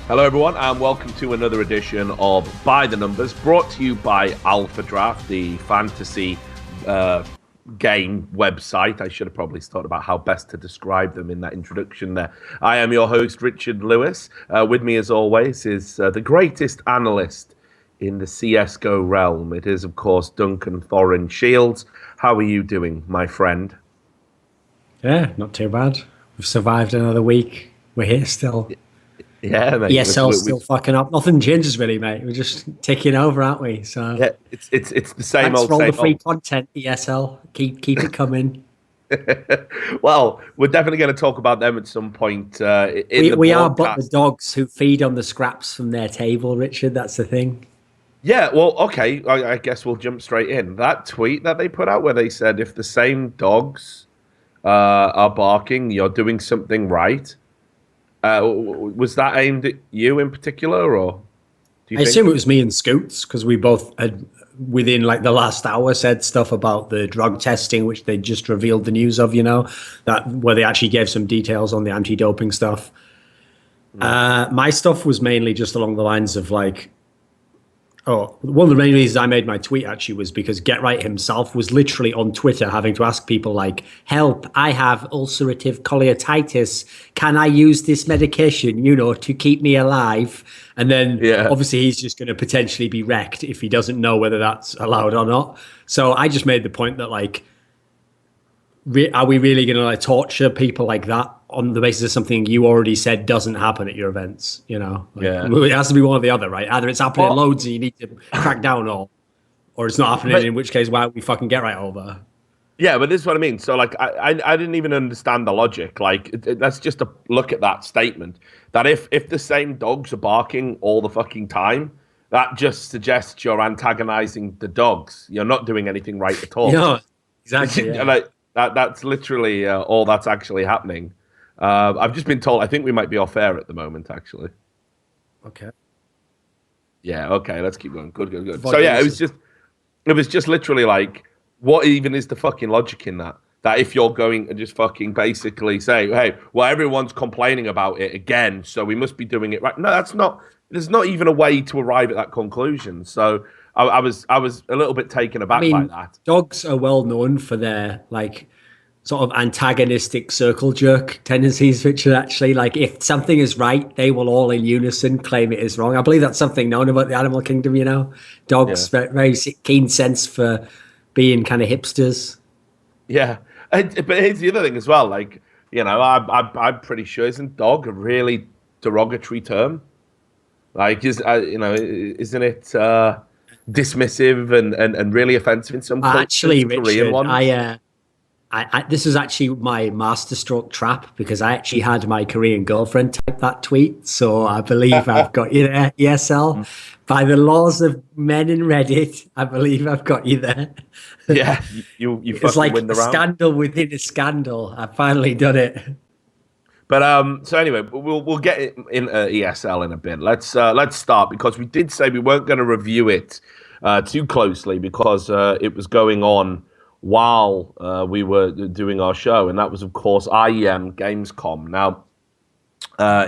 Hello, everyone, and welcome to another edition of By the Numbers, brought to you by Alphadraft, the fantasy game website. I should have probably thought about how best to describe them in that introduction there. I am your host, Richard Lewis. With me, as always, is the greatest analyst in the CSGO realm. It is, of course, Duncan Thorin Shields. How are you doing, my friend? Yeah, not too bad. We've survived another week. We're here still. Yeah, mate. ESL's still fucking up. Nothing changes really, mate. We're just ticking over, aren't we? So yeah, it's the same thanks old. for all same the free old. content, ESL. Keep it coming. Well, we're definitely going to talk about them at some point. We are but the dogs who feed on the scraps from their table, Richard. That's the thing. Yeah, well, okay. I guess we'll jump straight in. That tweet that they put out where they said if the same dogs are barking, you're doing something right. Was that aimed at you in particular, or do you I assume it was me and Scoots because we both had within like the last hour said stuff about the drug testing, which they just revealed the news of. That where they actually gave some details on the anti-doping stuff. My stuff was mainly just along the lines of like. Oh, one of the main reasons I made my tweet actually was because Get Right himself was literally on Twitter having to ask people like, help, I have ulcerative colitis. Can I use this medication, to keep me alive? And then obviously he's just going to potentially be wrecked if he doesn't know whether that's allowed or not. So I just made the point that like, are we really going to like torture people like that on the basis of something you already said doesn't happen at your events? It has to be one or the other, right? Either it's happening loads and you need to crack down, or it's not happening. In which case, why don't we fucking Get Right over? Yeah, but this is what I mean. So like, I didn't even understand the logic. Like, let's just look at that statement. That if the same dogs are barking all the fucking time, that just suggests you're antagonizing the dogs. You're not doing anything right at all. No, exactly. Yeah. Like that's literally all that's actually happening. I've just been told. I think we might be off air at the moment, actually. Okay. Yeah. Okay. Let's keep going. Good. So yeah, it was just literally like, what even is the fucking logic in that? That if you're going and just fucking basically say, hey, well, everyone's complaining about it again, so we must be doing it right. No, that's not. There's not even a way to arrive at that conclusion. So I was a little bit taken aback by that. Dogs are well known for their like sort of antagonistic circle jerk tendencies, which are actually like if something is right, they will all in unison claim it is wrong. I believe that's something known about the animal kingdom. Dogs very keen sense for being kind of hipsters. Yeah, but here's the other thing as well. Like, I'm pretty sure isn't dog a really derogatory term? Like, isn't it dismissive and really offensive in some cultures? Actually, Richard, this is actually my masterstroke trap because I actually had my Korean girlfriend type that tweet. So I believe I've got you there, ESL. By the laws of men in Reddit, I believe I've got you there. Yeah, you it's like win the round. Scandal within a scandal. I've finally done it. But so anyway, we'll get in ESL in a bit. Let's start because we did say we weren't going to review it too closely because it was going on while we were doing our show, and that was, of course, IEM Gamescom. Now,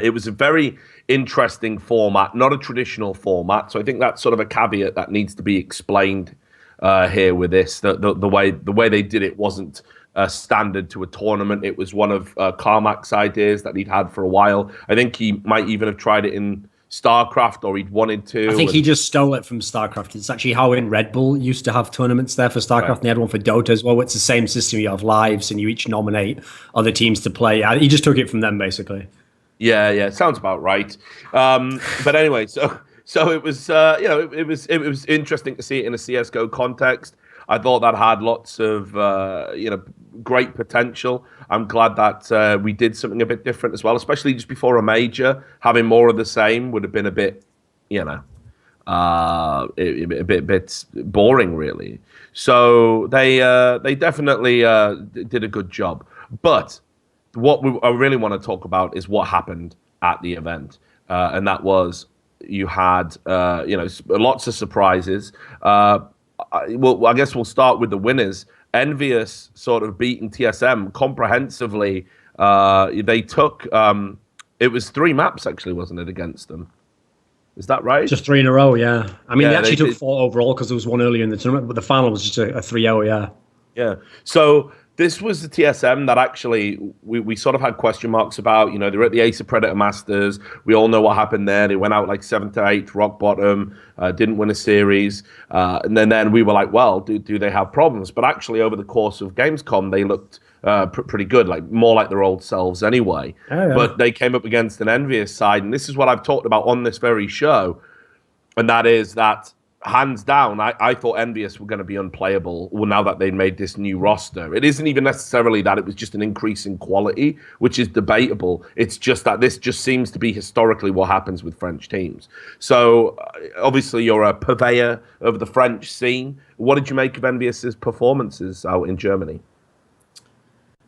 it was a very interesting format, not a traditional format, so I think that's sort of a caveat that needs to be explained here with this. The way they did it wasn't standard to a tournament. It was one of Carmack's ideas that he'd had for a while. I think he might even have tried it in StarCraft, or he'd wanted to. I think he just stole it from StarCraft. It's actually how in Red Bull used to have tournaments there for StarCraft, and they had one for Dota as well. It's the same system. You have lives, and you each nominate other teams to play. He just took it from them, basically. Yeah, sounds about right. But anyway, so it was, it was interesting to see it in a CS:GO context. I thought that had lots of, great potential. I'm glad that we did something a bit different as well, especially just before a major. Having more of the same would have been a bit, a bit boring, really. So they definitely did a good job. But what I really want to talk about is what happened at the event, and that was you had lots of surprises. I guess we'll start with the winners. Envious sort of beating TSM comprehensively. They took It was 3 maps, actually, wasn't it, against them? Is that right? Just 3 in a row, yeah. I mean, Yeah, they actually took 4 overall because there was one earlier in the tournament, but the final was just a 3-0, yeah. Yeah. So this was the TSM that actually we sort of had question marks about. You know, they were at the Ace of Predator Masters. We all know what happened there. They went out like 7-8, rock bottom, didn't win a series. And then we were like, well, do they have problems? But actually, over the course of Gamescom, they looked pretty good, like more like their old selves anyway. Oh, yeah. But they came up against an envious side. And this is what I've talked about on this very show. And that is that, hands down, I thought Envious were going to be unplayable now that they made this new roster. It isn't even necessarily that it was just an increase in quality, which is debatable. It's just that this just seems to be historically what happens with French teams. So obviously you're a purveyor of the French scene. What did you make of Envious's performances out in Germany?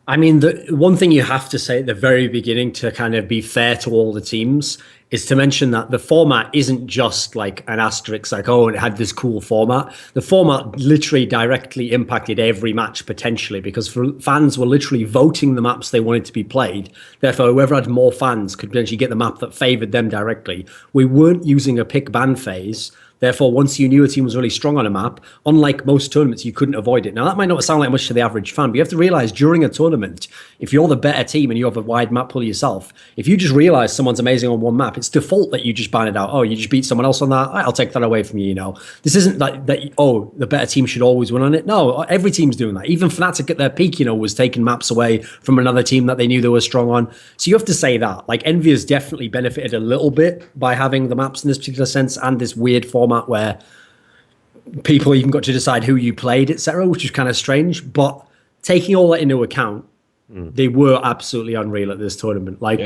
I mean, the one thing you have to say at the very beginning to kind of be fair to all the teams is to mention that the format isn't just like an asterisk, like, oh, it had this cool format. The format literally directly impacted every match potentially, because fans were literally voting the maps they wanted to be played. Therefore, whoever had more fans could potentially get the map that favored them directly. We weren't using a pick ban phase. Therefore, once you knew a team was really strong on a map, unlike most tournaments, you couldn't avoid it. Now, that might not sound like much to the average fan, but you have to realize during a tournament, if you're the better team and you have a wide map pool yourself, if you just realize someone's amazing on one map, it's default that you just ban it out. Oh, you just beat someone else on that? I'll take that away from you, you know. This isn't like that, oh, the better team should always win on it. No, every team's doing that. Even Fnatic at their peak, you know, was taking maps away from another team that they knew they were strong on. So you have to say that. Like, Envy has definitely benefited a little bit by having the maps in this particular sense and this weird format where people even got to decide who you played, etc., which is kind of strange. But taking all that into account, they were absolutely unreal at this tournament. Like,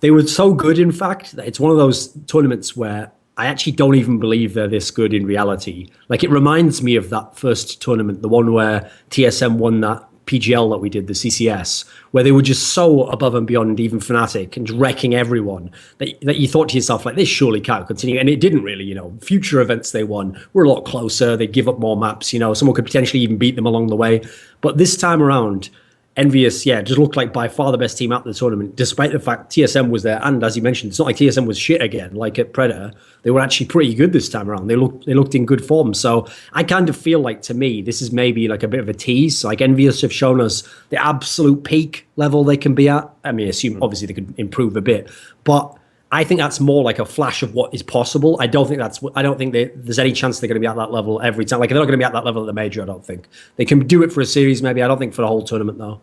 they were so good, in fact, that it's one of those tournaments where I actually don't even believe they're this good in reality. Like, it reminds me of that first tournament, the one where TSM won that PGL that we did, the CCS, where they were just so above and beyond even Fnatic and just wrecking everyone that you thought to yourself, like, this surely can't continue. And it didn't really, you know. Future events they won were a lot closer. They give up more maps, you know. Someone could potentially even beat them along the way. But this time around, Envious, just looked like by far the best team out of the tournament, despite the fact TSM was there. And as you mentioned, it's not like TSM was shit again, like at Predator. They were actually pretty good this time around. They looked in good form. So I kind of feel like, to me, this is maybe like a bit of a tease. Like, Envious have shown us the absolute peak level they can be at. I mean, assume obviously they could improve a bit, but I think that's more like a flash of what is possible. I don't think there's any chance they're going to be at that level every time. Like, they're not going to be at that level at the major, I don't think. They can do it for a series, maybe. I don't think for the whole tournament, though.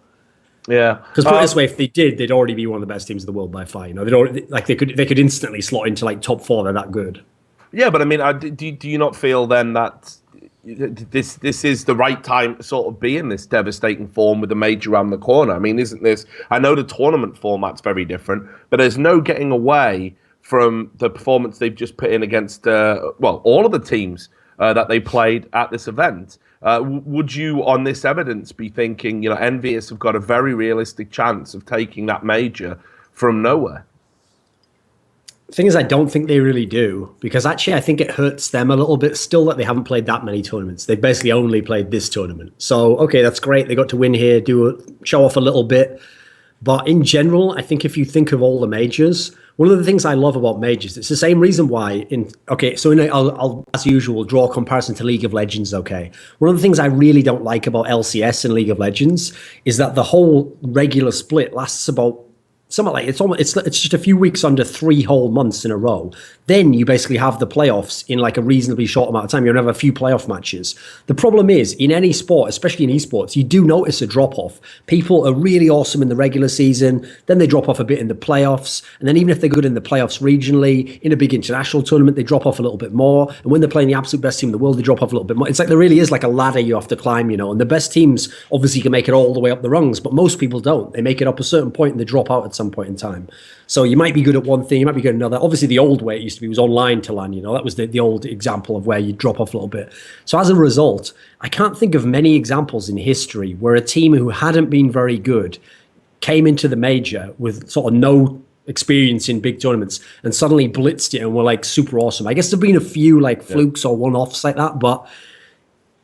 Yeah, because put it this way, if they did, they'd already be one of the best teams in the world by far. You know, they could instantly slot into like top 4. They're that good. Yeah, but I mean, do you not feel then that this is the right time to sort of be in this devastating form with the major around the corner? I mean, isn't this? I know the tournament format's very different, but there's no getting away from the performance they've just put in against all of the teams that they played at this event. Would you, on this evidence, be thinking, you know, Envious have got a very realistic chance of taking that major from nowhere? The thing is, I don't think they really do, because actually I think it hurts them a little bit still that they haven't played that many tournaments. They've basically only played this tournament. So, okay, that's great. They got to win here, show off a little bit. But in general, I think if you think of all the majors, one of the things I love about majors, it's the same reason why I'll as usual draw a comparison to League of Legends. Okay, one of the things I really don't like about LCS and League of Legends is that the whole regular split lasts about something like it's just a few weeks under 3 whole months in a row. Then you basically have the playoffs in like a reasonably short amount of time. You'll have a few playoff matches. The problem is, in any sport, especially in esports, you do notice a drop off. People are really awesome in the regular season, then they drop off a bit in the playoffs, and then even if they're good in the playoffs regionally, in a big international tournament, they drop off a little bit more. And when they're playing the absolute best team in the world, they drop off a little bit more. It's like there really is like a ladder you have to climb, you know. And the best teams obviously can make it all the way up the rungs, but most people don't. They make it up a certain point and they drop out at some point in time. So you might be good at one thing, you might be good at another. Obviously, the old way it used to be was online to LAN, you know. That was the old example of where you drop off a little bit. So as a result, I can't think of many examples in history where a team who hadn't been very good came into the major with sort of no experience in big tournaments and suddenly blitzed it and were like super awesome. I guess there've been a few like flukes or one-offs like that, but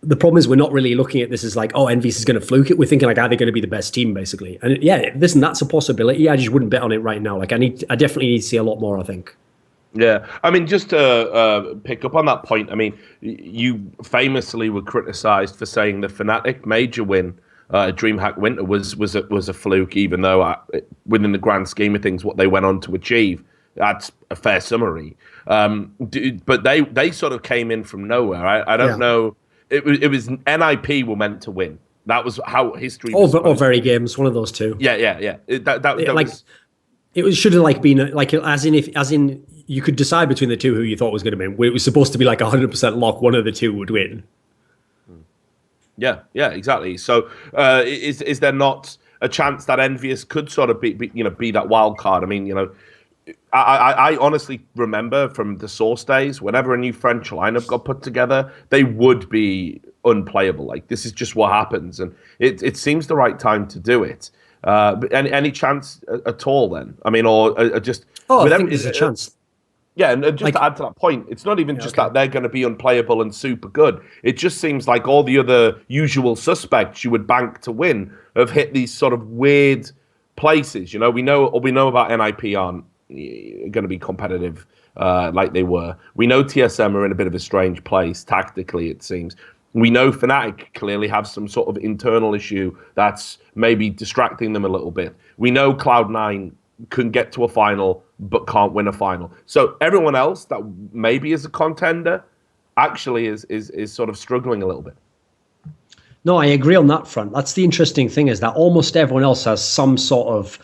the problem is we're not really looking at this as like, oh, Envious is going to fluke it. We're thinking like, are they going to be the best team, basically? And yeah, listen, that's a possibility. I just wouldn't bet on it right now. Like I definitely need to see a lot more, I think. Yeah, I mean, just to pick up on that point, I mean, you famously were criticised for saying the Fnatic major win, DreamHack Winter, was a fluke, even though within the grand scheme of things, what they went on to achieve, that's a fair summary. But they sort of came in from nowhere. I don't know. It was NIP were meant to win. That was how history. Or Very Games, one of those two. Yeah. It should have like been like as in you could decide between the two who you thought was going to win. It was supposed to be like 100% lock. One of the two would win. Yeah, exactly. So is there not a chance that Envious could sort of be that wild card? I mean, I honestly remember from the Source days, whenever a new French lineup got put together, they would be unplayable. Like this is just what happens, and it seems the right time to do it. But any chance at all then? I mean, or just... I think there's a chance. Yeah, and just to add to that point, it's not even just that they're going to be unplayable and super good. It just seems like all the other usual suspects you would bank to win have hit these sort of weird places. We know about NIP aren't going to be competitive like they were. We know TSM are in a bit of a strange place tactically, it seems. We know Fnatic clearly have some sort of internal issue that's maybe distracting them a little bit. We know Cloud9 can get to a final but can't win a final. So everyone else that maybe is a contender actually is sort of struggling a little bit. No, I agree on that front. That's the interesting thing, is that almost everyone else has some sort of,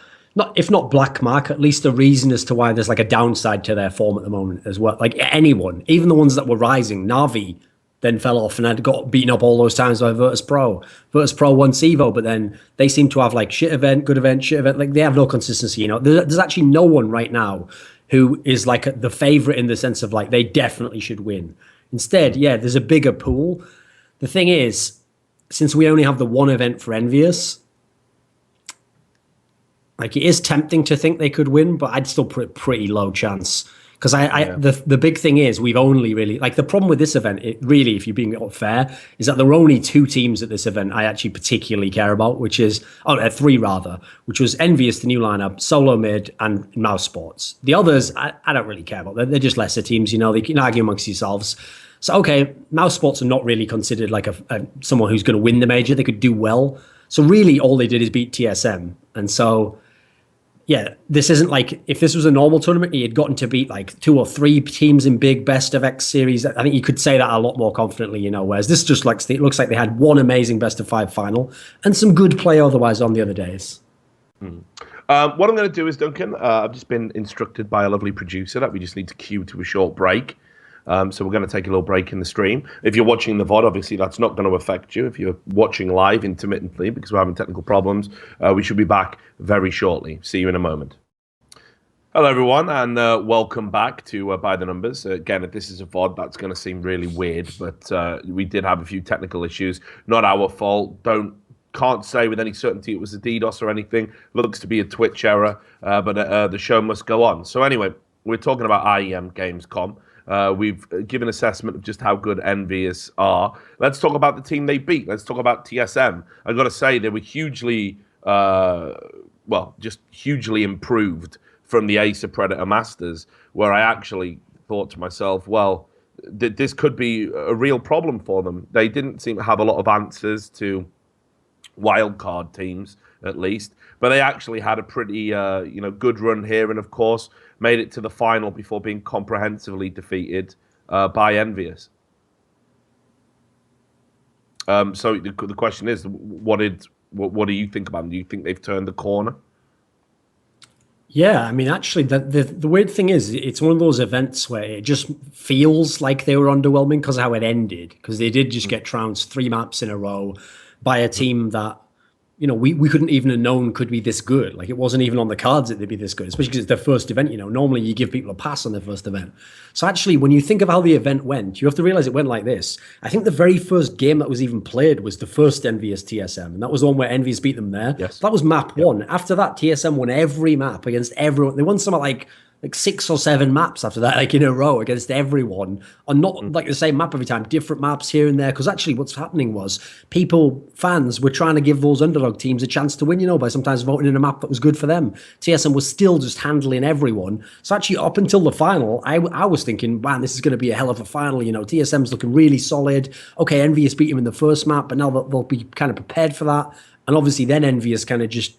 if not black mark, at least a reason as to why there's like a downside to their form at the moment as well. Like anyone, even the ones that were rising, Na'Vi then fell off and had got beaten up all those times by Virtus Pro. Virtus Pro won Evo, but then they seem to have like shit event, good event, shit event. Like they have no consistency. There's actually no one right now who is like the favorite in the sense of like they definitely should win. Instead, there's a bigger pool. The thing is, since we only have the one event for Envious, like it is tempting to think they could win, but I'd still put a pretty low chance. Because the big thing is we've only really, like the problem with this event, if you're being fair, is that there are only two teams at this event I actually particularly care about, which is, three rather, which was Envious, the new lineup, Solo Mid, and Mouse Sports. The others, I don't really care about. They're just lesser teams, they can argue amongst yourselves. So, okay, Mouse Sports are not really considered like someone who's going to win the major. They could do well. So really all they did is beat TSM. And so... yeah, this isn't like, if this was a normal tournament, he had gotten to beat like 2 or 3 teams in big best of X series. I think you could say that a lot more confidently, whereas this just it looks like they had one amazing best of 5 final and some good play otherwise on the other days. What I'm going to do is, Duncan, I've just been instructed by a lovely producer that we just need to cue to a short break. So we're going to take a little break in the stream. If you're watching the VOD, obviously that's not going to affect you. If you're watching live intermittently because we're having technical problems, we should be back very shortly. See you in a moment. Hello, everyone, and welcome back to By the Numbers. Again, if this is a VOD, that's going to seem really weird, but we did have a few technical issues. Not our fault. Can't say with any certainty it was a DDoS or anything. Looks to be a Twitch error, but the show must go on. So anyway, we're talking about IEM Gamescom. We've given assessment of just how good Envious are. Let's talk about the team they beat. Let's talk about TSM. I've got to say they were hugely, just hugely improved from the Acer Predator Masters, where I actually thought to myself, well, this could be a real problem for them. They didn't seem to have a lot of answers to wildcard teams, at least, but they actually had a pretty, good run here, and of course, made it to the final before being comprehensively defeated by Envious. So the question is, what do you think about them? Do you think they've turned the corner? Yeah, I mean, actually, the weird thing is, it's one of those events where it just feels like they were underwhelming because of how it ended, because they did just get trounced 3 maps in a row by a team that, we couldn't even have known could be this good. Like, it wasn't even on the cards that they'd be this good, especially because it's their first event. Normally you give people a pass on their first event. So actually, when you think of how the event went, you have to realize it went like this. I think the very first game that was even played was the first Envious TSM, and that was the one where Envious beat them there. Yes. That was map 1. After that, TSM won every map against everyone. They won something like like 6 or 7 maps after that, like in a row against everyone, and not like the same map every time, different maps here and there. Because actually, what's happening was fans were trying to give those underdog teams a chance to win, by sometimes voting in a map that was good for them. TSM was still just handling everyone. So actually, up until the final, I was thinking, man, this is going to be a hell of a final. TSM's looking really solid. Okay, Envious beat him in the first map, but now they'll be kind of prepared for that. And obviously, then Envious kind of just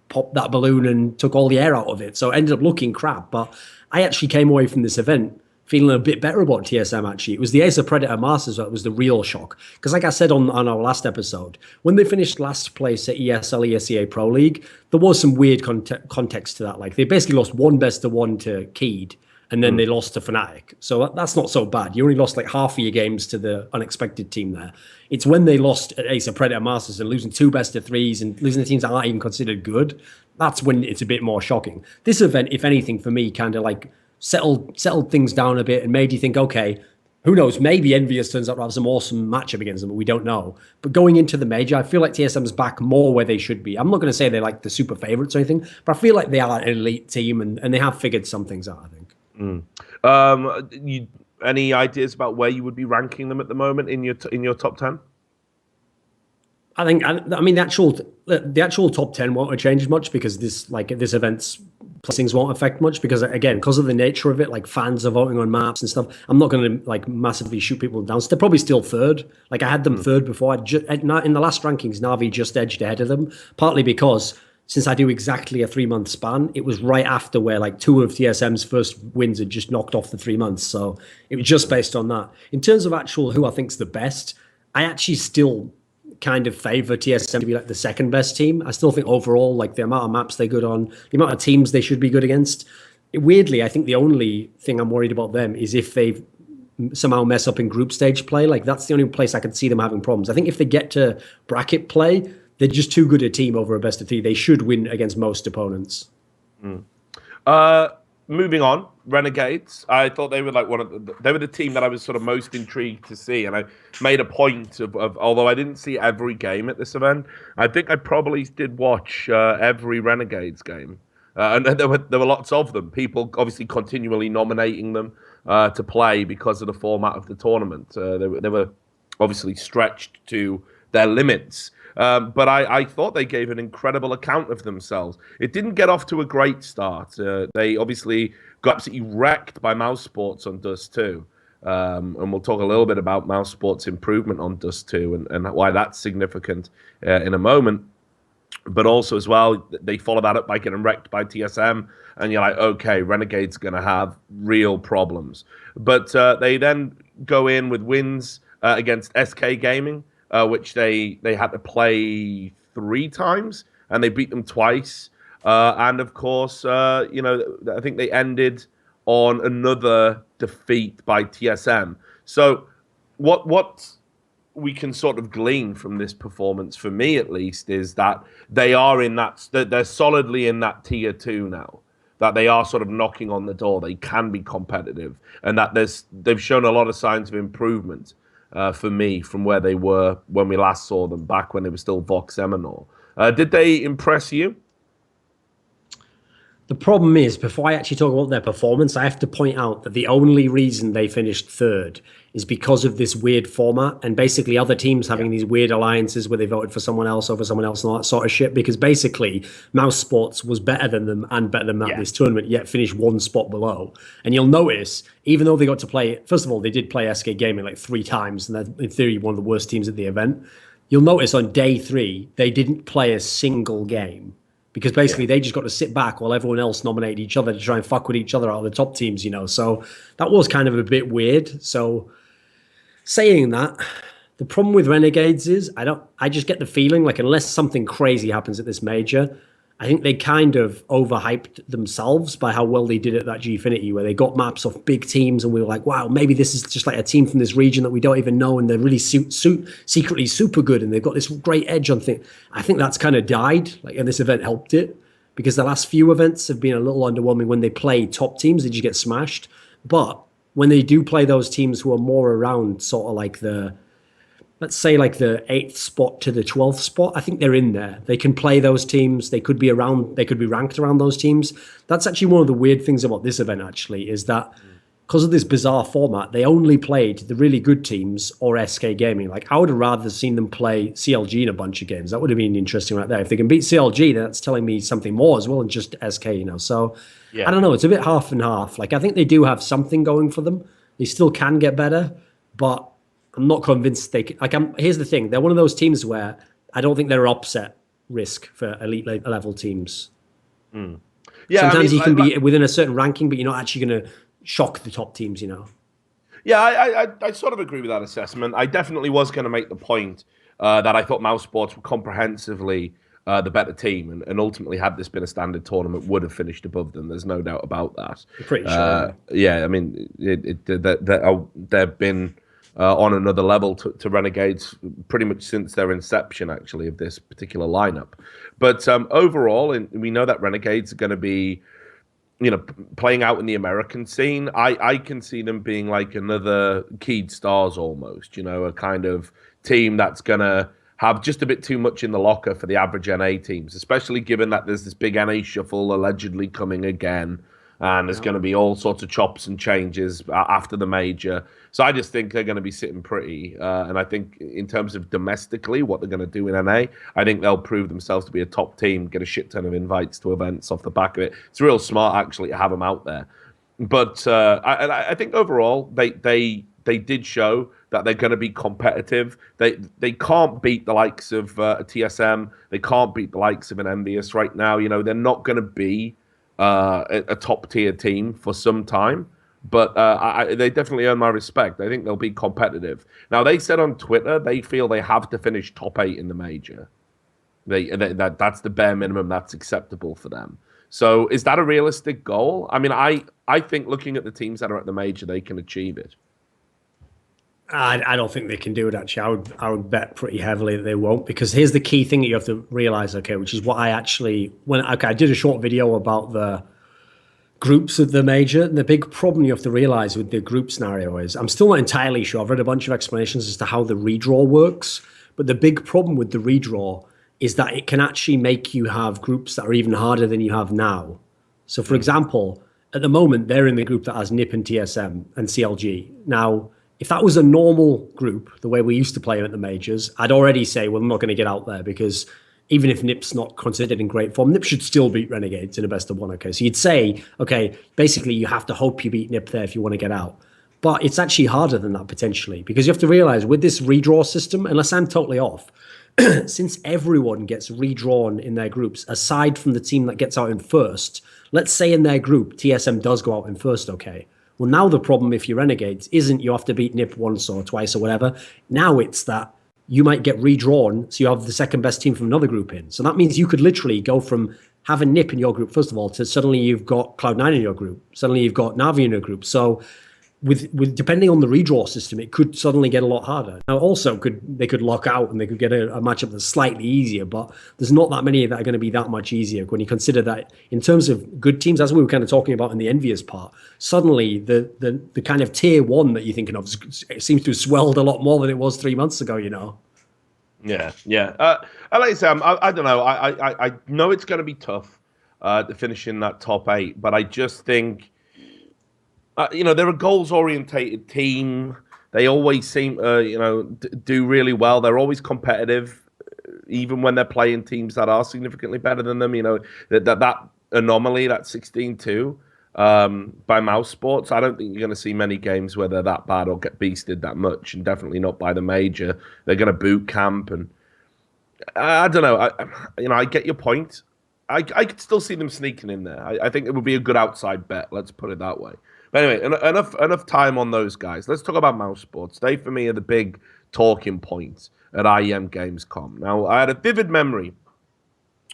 popped that balloon and took all the air out of it. So it ended up looking crap. But I actually came away from this event feeling a bit better about TSM, actually. It was the Ace of Predator Masters that was the real shock. Because like I said on our last episode, when they finished last place at ESL ESEA Pro League, there was some weird context to that. Like, they basically lost 1 best of 1 to Keed, and then they lost to Fnatic. So that's not so bad. You only lost like half of your games to the unexpected team there. It's when they lost at Ace of Predator Masters and losing 2 best of 3s and losing the teams that aren't even considered good, that's when it's a bit more shocking. This event, if anything, for me, kind of like settled things down a bit and made you think, okay, who knows, maybe Envious turns out to have some awesome matchup against them, but we don't know. But going into the major, I feel like TSM's back more where they should be. I'm not going to say they're like the super favorites or anything, but I feel like they are an elite team and they have figured some things out, I think. Any ideas about where you would be ranking them at the moment in your top 10? I mean, the actual top 10 won't change much because this event's placings won't affect much because, again, because of the nature of it, like fans are voting on maps and stuff. I'm not going to like massively shoot people down. So they're probably still third. Like, I had them third before. In the last rankings, Na'Vi just edged ahead of them, partly because since I do exactly a 3-month span, it was right after where like 2 of TSM's first wins had just knocked off the 3 months. So it was just based on that. In terms of actual who I think's the best, I actually still kind of favor TSM to be like the second best team. I still think overall, like the amount of maps they're good on, the amount of teams they should be good against. Weirdly, I think the only thing I'm worried about them is if they somehow mess up in group stage play. Like, that's the only place I could see them having problems. I think if they get to bracket play, they're just too good a team over a best of 3. They should win against most opponents. Moving on, Renegades. I thought they were like they were the team that I was sort of most intrigued to see, and I made a point of although I didn't see every game at this event, I think I probably did watch every Renegades game, and there were lots of them. People obviously continually nominating them to play because of the format of the tournament. They were obviously stretched to their limits. But I thought they gave an incredible account of themselves. It didn't get off to a great start. They obviously got absolutely wrecked by Mouse Sports on Dust 2. And we'll talk a little bit about Mouse Sports' improvement on Dust 2 and why that's significant in a moment. But also as well, they follow that up by getting wrecked by TSM. And you're like, okay, Renegade's going to have real problems. But they then go in with wins against SK Gaming, which they had to play 3 times, and they beat them twice. And of course, I think they ended on another defeat by TSM. So what we can sort of glean from this performance, for me at least, is that they're solidly in that tier 2 now. That they are sort of knocking on the door. They can be competitive, and that they've shown a lot of signs of improvement. For me, from where they were when we last saw them back when they were still Vox Eminor. Did they impress you? The problem is, before I actually talk about their performance, I have to point out that the only reason they finished third is because of this weird format and basically other teams having these weird alliances where they voted for someone else over someone else and all that sort of shit. Because basically, Mouse Sports was better than them and better than that this tournament, yet finished 1 spot below. And you'll notice, even though they got to play, first of all, they did play SK Gaming like 3 times, and they're in theory one of the worst teams at the event. You'll notice on day 3, they didn't play a single game. Because basically they just got to sit back while everyone else nominated each other to try and fuck with each other out of the top teams, So that was kind of a bit weird. So saying that, the problem with Renegades is I just get the feeling like unless something crazy happens at this major, I think they kind of overhyped themselves by how well they did at that Gfinity, where they got maps off big teams and we were like, wow, maybe this is just like a team from this region that we don't even know and they're really secretly super good and they've got this great edge on things. I think that's kind of died, and this event helped it because the last few events have been a little underwhelming. When they play top teams, they just get smashed. But when they do play those teams who are more around sort of like the let's say like the 8th spot to the 12th spot, I think they're in there. They can play those teams. They could be around. They could be ranked around those teams. That's actually one of the weird things about this event. Actually, is that because of this bizarre format, they only played the really good teams or SK Gaming. Like I would have rather seen them play CLG in a bunch of games. That would have been interesting right there. If they can beat CLG, then that's telling me something more as well than just SK. So I don't know. It's a bit half and half. Like I think they do have something going for them. They still can get better, but I'm not convinced they can. Like, here's the thing: they're one of those teams where I don't think they're upset risk for elite level teams. Yeah, sometimes you can be within a certain ranking, but you're not actually going to shock the top teams. Yeah, I sort of agree with that assessment. I definitely was going to make the point that I thought Mouse Sports were comprehensively the better team, and ultimately, had this been a standard tournament, would have finished above them. There's no doubt about that. I'm pretty sure. Yeah, I mean, they've been on another level to Renegades pretty much since their inception, actually, of this particular lineup. But overall, we know that Renegades are going to be, playing out in the American scene. I can see them being like another Keyed Stars almost, a kind of team that's going to have just a bit too much in the locker for the average NA teams, especially given that there's this big NA shuffle allegedly coming again, and there's going to be all sorts of chops and changes after the major. So I just think they're going to be sitting pretty. And I think in terms of domestically, what they're going to do in NA, I think they'll prove themselves to be a top team, get a shit ton of invites to events off the back of it. It's real smart, actually, to have them out there. But I think overall, they did show that they're going to be competitive. They can't beat the likes of a TSM. They can't beat the likes of an Envious right now. They're not going to be a top tier team for some time, but they definitely earn my respect. I think they'll be competitive. Now, they said on Twitter they feel they have to finish top 8 in the major. That's the bare minimum that's acceptable for them. So is that a realistic goal? I mean, I think looking at the teams that are at the major, they can achieve it. I don't think they can do it, actually. I would bet pretty heavily that they won't, because here's the key thing that you have to realize, okay, which is what I actually, I did a short video about the groups of the major, and the big problem you have to realize with the group scenario is, I'm still not entirely sure. I've read a bunch of explanations as to how the redraw works, but the big problem with the redraw is that it can actually make you have groups that are even harder than you have now. So, for example, at the moment, they're in the group that has NIP and TSM and CLG. Now, if that was a normal group, the way we used to play them at the majors, I'd already say, well, I'm not going to get out there, because even if NIP's not considered in great form, NIP should still beat Renegades in a best of one. Okay, so you'd say, okay, basically you have to hope you beat NIP there if you want to get out. But it's actually harder than that potentially, because you have to realize with this redraw system, unless I'm totally off, since everyone gets redrawn in their groups, aside from the team that gets out in first, let's say in their group, TSM does go out in first, okay. Well, now the problem if you're Renegades isn't you have to beat NIP once or twice or whatever. Now it's that you might get redrawn, so you have the second best team from another group in. So that means you could literally go from having NIP in your group, first of all, to suddenly you've got Cloud9 in your group. Suddenly you've got Navi in your group. So with depending on the redraw system, it could suddenly get a lot harder. Now, also, they could lock out and they could get a matchup that's slightly easier, but there's not that many that are going to be that much easier when you consider that in terms of good teams, as we were kind of talking about in the Envious part, suddenly the kind of tier 1 that you're thinking of seems to have swelled a lot more than it was 3 months ago, Yeah. Like I say, I don't know. I know it's going to be tough to finish in that top 8, but I just think, they're a goals-orientated team. They always seem, do really well. They're always competitive, even when they're playing teams that are significantly better than them. That anomaly, that 16-2 by Mouse Sports, I don't think you're going to see many games where they're that bad or get beasted that much, and definitely not by the major. They're going to boot camp, and I don't know. I get your point. I could still see them sneaking in there. I think it would be a good outside bet. Let's put it that way. But anyway, enough time on those guys. Let's talk about Mouse Sports. They, for me, are the big talking points at IEM Gamescom. Now, I had a vivid memory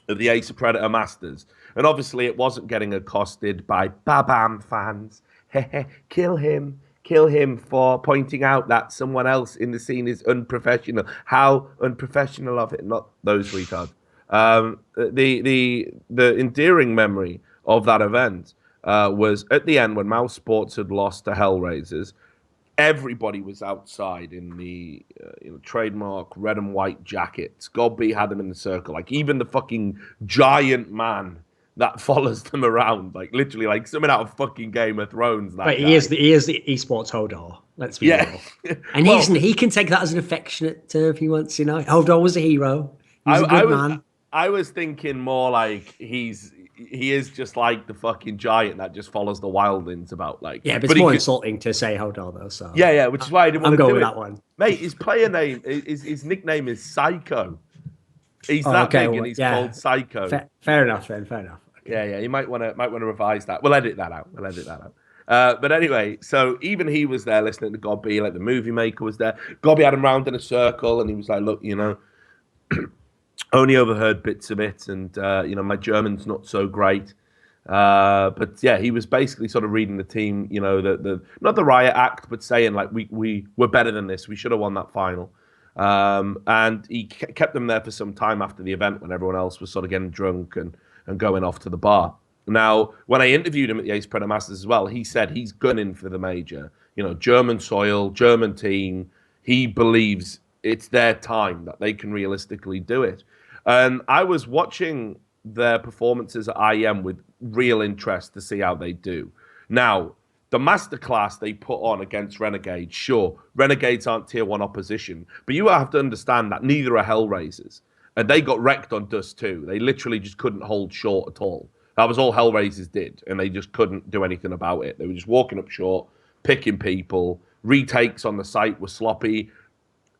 of the Ace of Predator Masters, and obviously it wasn't getting accosted by Babam fans. Kill him for pointing out that someone else in the scene is unprofessional. How unprofessional of it, not those retards. The endearing memory of that event was at the end when Mouse Sports had lost to Hellraisers. everybody was outside in the trademark red and white jackets. Godby had them in the circle. Like, even the fucking giant man that follows them around, like literally like something out of fucking Game of Thrones. But he is the esports Hodor. Let's be real. And well, he can take that as an affectionate term if he wants. Hodor was a hero. He's a good man. I was thinking more like he is just like the fucking giant that just follows the wildlings about. Like, yeah, but it's more insulting to say Hodor though. So yeah, which is why I didn't want to do it. I'm going with that one, mate. His player name, his nickname is Psycho. He's that big and he's called Psycho. Fair enough, then. Fair enough. Yeah. You might want to revise that. We'll edit that out. But anyway, so even he was there listening to Godby, like the movie maker was there. Godby had him round in a circle, and he was like, "Look, only overheard bits of it, and my German's not so great." But yeah, he was basically sort of reading the team, the not the riot act, but saying like we were better than this. We should have won that final. And he kept them there for some time after the event when everyone else was sort of getting drunk and going off to the bar. Now, when I interviewed him at the Ace Predator Masters as well, he said he's gunning for the major. German soil, German team. He believes it's their time, that they can realistically do it. And I was watching their performances at IEM with real interest to see how they do. Now, the masterclass they put on against Renegades, sure, Renegades aren't tier 1 opposition, but you have to understand that neither are Hellraisers. And they got wrecked on Dust 2. They literally just couldn't hold short at all. That was all Hellraisers did, and they just couldn't do anything about it. They were just walking up short, picking people. Retakes on the site were sloppy.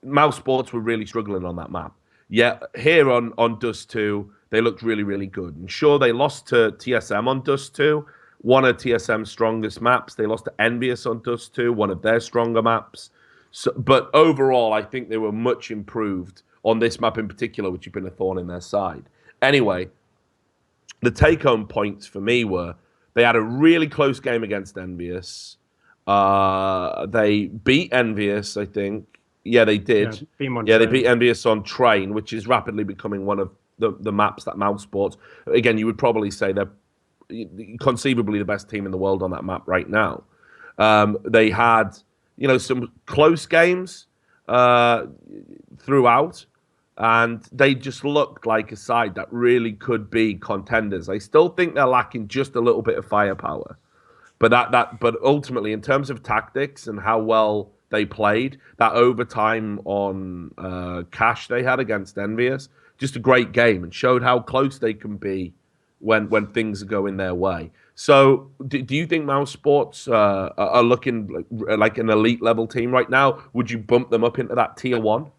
Mouse Sports were really struggling on that map. Yeah, here on Dust 2, they looked really, really good. And sure, they lost to TSM on Dust 2, one of TSM's strongest maps. They lost to Envious on Dust 2, one of their stronger maps. So, but overall, I think they were much improved on this map in particular, which had been a thorn in their side. Anyway, the take-home points for me were they had a really close game against Envious. They beat Envious, I think. Yeah, they did. They beat Envious on Train, which is rapidly becoming one of the maps that Mouse Sports. Again, you would probably say they're conceivably the best team in the world on that map right now. They had, some close games throughout, and they just looked like a side that really could be contenders. I still think they're lacking just a little bit of firepower, but ultimately, in terms of tactics and how well they played, that overtime on Cash they had against Envious, just a great game, and showed how close they can be when things are going their way. So, do you think Mouse Sports are looking like an elite level team right now? Would you bump them up into that tier 1?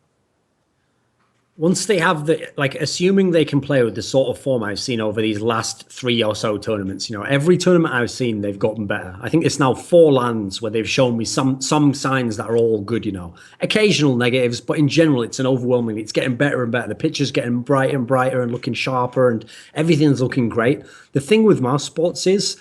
Once they have assuming they can play with the sort of form I've seen over these last 3 or so tournaments, every tournament I've seen, they've gotten better. I think it's now 4 lands where they've shown me some signs that are all good, Occasional negatives, but in general, it's it's getting better and better. The picture's getting brighter and brighter and looking sharper, and everything's looking great. The thing with Mouse Sports is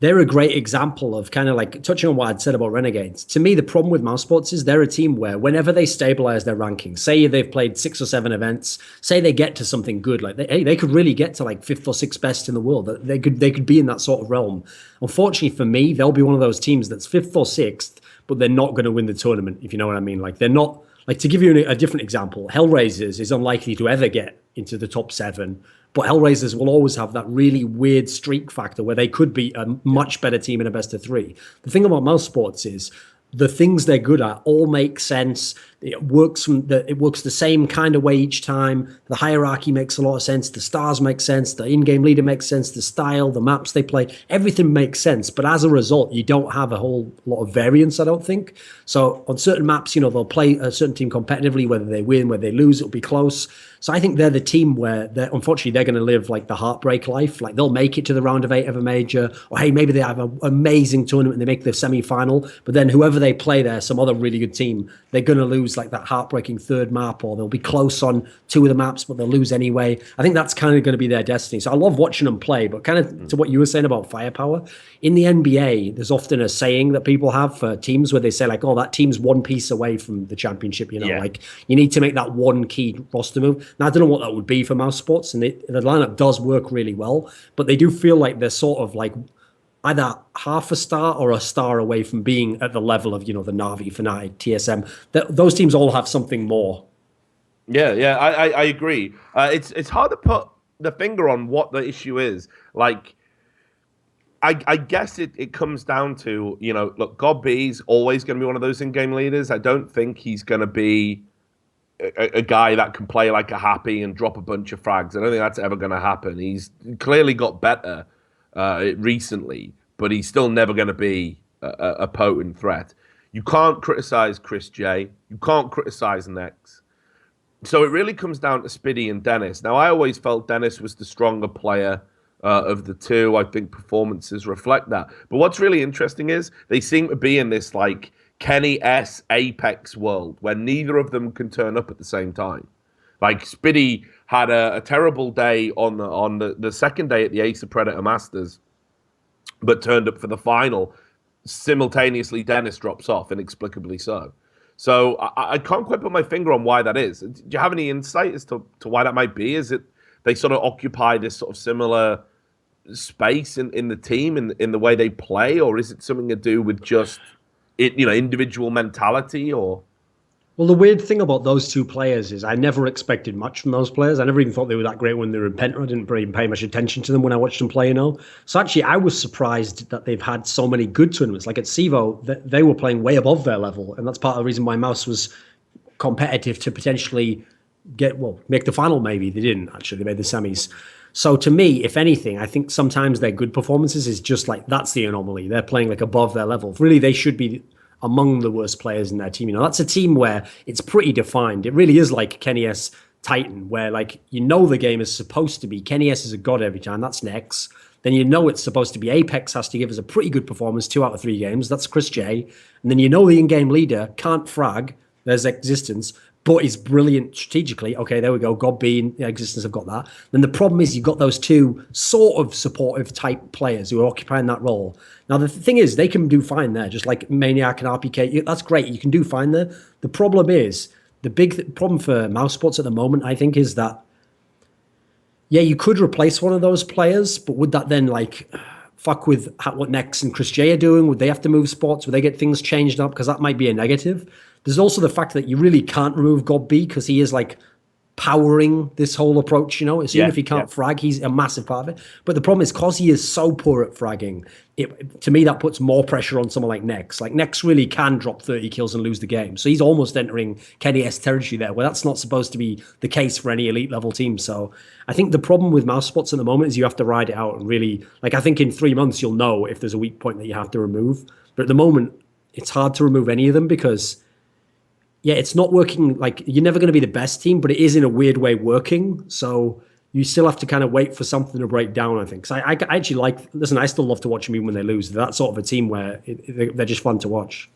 they're a great example of kind of like touching on what I'd said about Renegades. To me, the problem with Mouse Sports is they're a team where whenever they stabilize their rankings, say they've played 6 or 7 events, say they get to something good, like they could really get to like 5th or 6th best in the world. They could be in that sort of realm. Unfortunately for me, they'll be one of those teams that's 5th or 6th, but they're not going to win the tournament, if you know what I mean. Like, they're not, like, to give you a different example, Hellraisers is unlikely to ever get into the top 7. But Hellraisers will always have that really weird streak factor where they could be a much better team in a best of 3. The thing about Mouse Sports is the things they're good at all make sense. It works the same kind of way each time. The hierarchy makes a lot of sense. The stars make sense. The in-game leader makes sense. The style, the maps they play, everything makes sense. But as a result, you don't have a whole lot of variance, I don't think. So on certain maps, they'll play a certain team competitively, whether they win, whether they lose, it'll be close. So I think they're the team where, unfortunately, they're going to live like the heartbreak life. Like, they'll make it to the round of 8 of a major, or hey, maybe they have an amazing tournament and they make the semi-final, but then whoever they play there, some other really good team, they're going to lose like that heartbreaking 3rd map, or they'll be close on 2 of the maps, but they'll lose anyway. I think that's kind of going to be their destiny. So I love watching them play, but kind of to what you were saying about firepower, in the NBA, there's often a saying that people have for teams where they say like, oh, that team's one piece away from the championship, like you need to make that one key roster move. Now, I don't know what that would be for Mouse Sports, and the lineup does work really well, but they do feel like they're sort of like either half a star or a star away from being at the level of, the Na'Vi, Fnatic, TSM. Those teams all have something more. Yeah, I agree. It's hard to put the finger on what the issue is. Like, I guess it comes down to, look, God B's always going to be one of those in-game leaders. I don't think he's going to be a guy that can play like a Happy and drop a bunch of frags. I don't think that's ever going to happen. He's clearly got better recently, but he's still never going to be a potent threat. You can't criticize Chris J. You can't criticize Nex. So it really comes down to Spiddy and Dennis. Now, I always felt Dennis was the stronger player of the two. I think performances reflect that. But what's really interesting is they seem to be in this like Kenny S Apex world where neither of them can turn up at the same time. Like Spiddy had a terrible day on the second day at the Ace of Predator Masters, but turned up for the final. Simultaneously, Dennis drops off, inexplicably so. So I can't quite put my finger on why that is. Do you have any insight as to why that might be? Is it they sort of occupy this sort of similar space in the team in the way they play, or is it something to do with just individual mentality? Or well, the weird thing about those two players is I never expected much from those players. I never even thought they were that great when they were in Penta. I didn't even pay much attention to them when I watched them play, So actually, I was surprised that they've had so many good tournaments. Like at SIVO, they were playing way above their level, and that's part of the reason why Mouse was competitive to potentially make the final. Maybe they didn't actually; they made the semis. So to me, if anything, I think sometimes their good performances is just like that's the anomaly. They're playing like above their level. Really, they should be among the worst players in their team. That's a team where it's pretty defined. It really is like Kenny S Titan, where like the game is supposed to be Kenny S is a god every time. That's Nex. Then it's supposed to be Apex has to give us a pretty good performance 2 out of 3 games. That's Chris J. And then the in-game leader can't frag. There's existence, but is brilliant strategically. Okay, there we go. God B and existence have got that. Then the problem is you've got those two sort of supportive type players who are occupying that role. Now, the thing is, they can do fine there, just like Maniac and RPK. That's great. You can do fine there. The problem is, the big problem for Mouse Sports at the moment, I think, is that, you could replace one of those players, but would that then, fuck with what Nex and Chris J are doing? Would they have to move spots? Would they get things changed up? Because that might be a negative. There's also the fact that you really can't remove God B because he is powering this whole approach, Even if he can't frag, he's a massive part of it. But the problem is because he is so poor at fragging, to me that puts more pressure on someone like Nex. Like Nex really can drop 30 kills and lose the game. So he's almost entering Kenny S territory there, where that's not supposed to be the case for any elite level team. So I think the problem with Mouse Spots at the moment is you have to ride it out and really, I think in 3 months you'll know if there's a weak point that you have to remove. But at the moment, it's hard to remove any of them because it's not working. You're never going to be the best team, but it is in a weird way working. So you still have to kind of wait for something to break down, I think. Because I actually I still love to watch them even when they lose. They're that sort of a team where they're just fun to watch.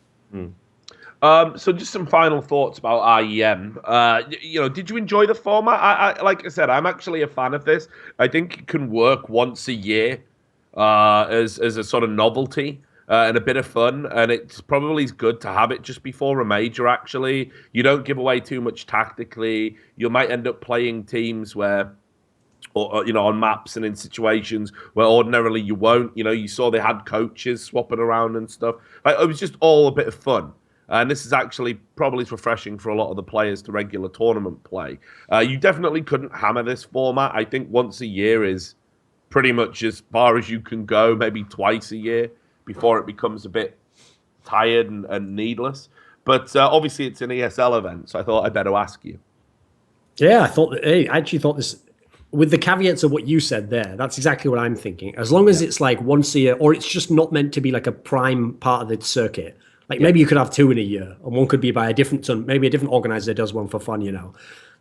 So just some final thoughts about IEM. Did you enjoy the format? I like I said, I'm actually a fan of this. I think it can work once a year as a sort of novelty. And a bit of fun, and it's probably good to have it just before a major, actually. You don't give away too much tactically. You might end up playing teams where, or on maps and in situations where ordinarily you won't. You saw they had coaches swapping around and stuff. It was just all a bit of fun. And this is actually probably refreshing for a lot of the players to regular tournament play. You definitely couldn't hammer this format. I think once a year is pretty much as far as you can go, maybe twice a year, before it becomes a bit tired and needless. But obviously it's an ESL event, so I thought I'd better ask you. Yeah, I actually thought this, with the caveats of what you said there, that's exactly what I'm thinking. As long as it's once a year, or it's just not meant to be a prime part of the circuit. Maybe you could have 2 in a year, and one could be by a different organizer does one for fun,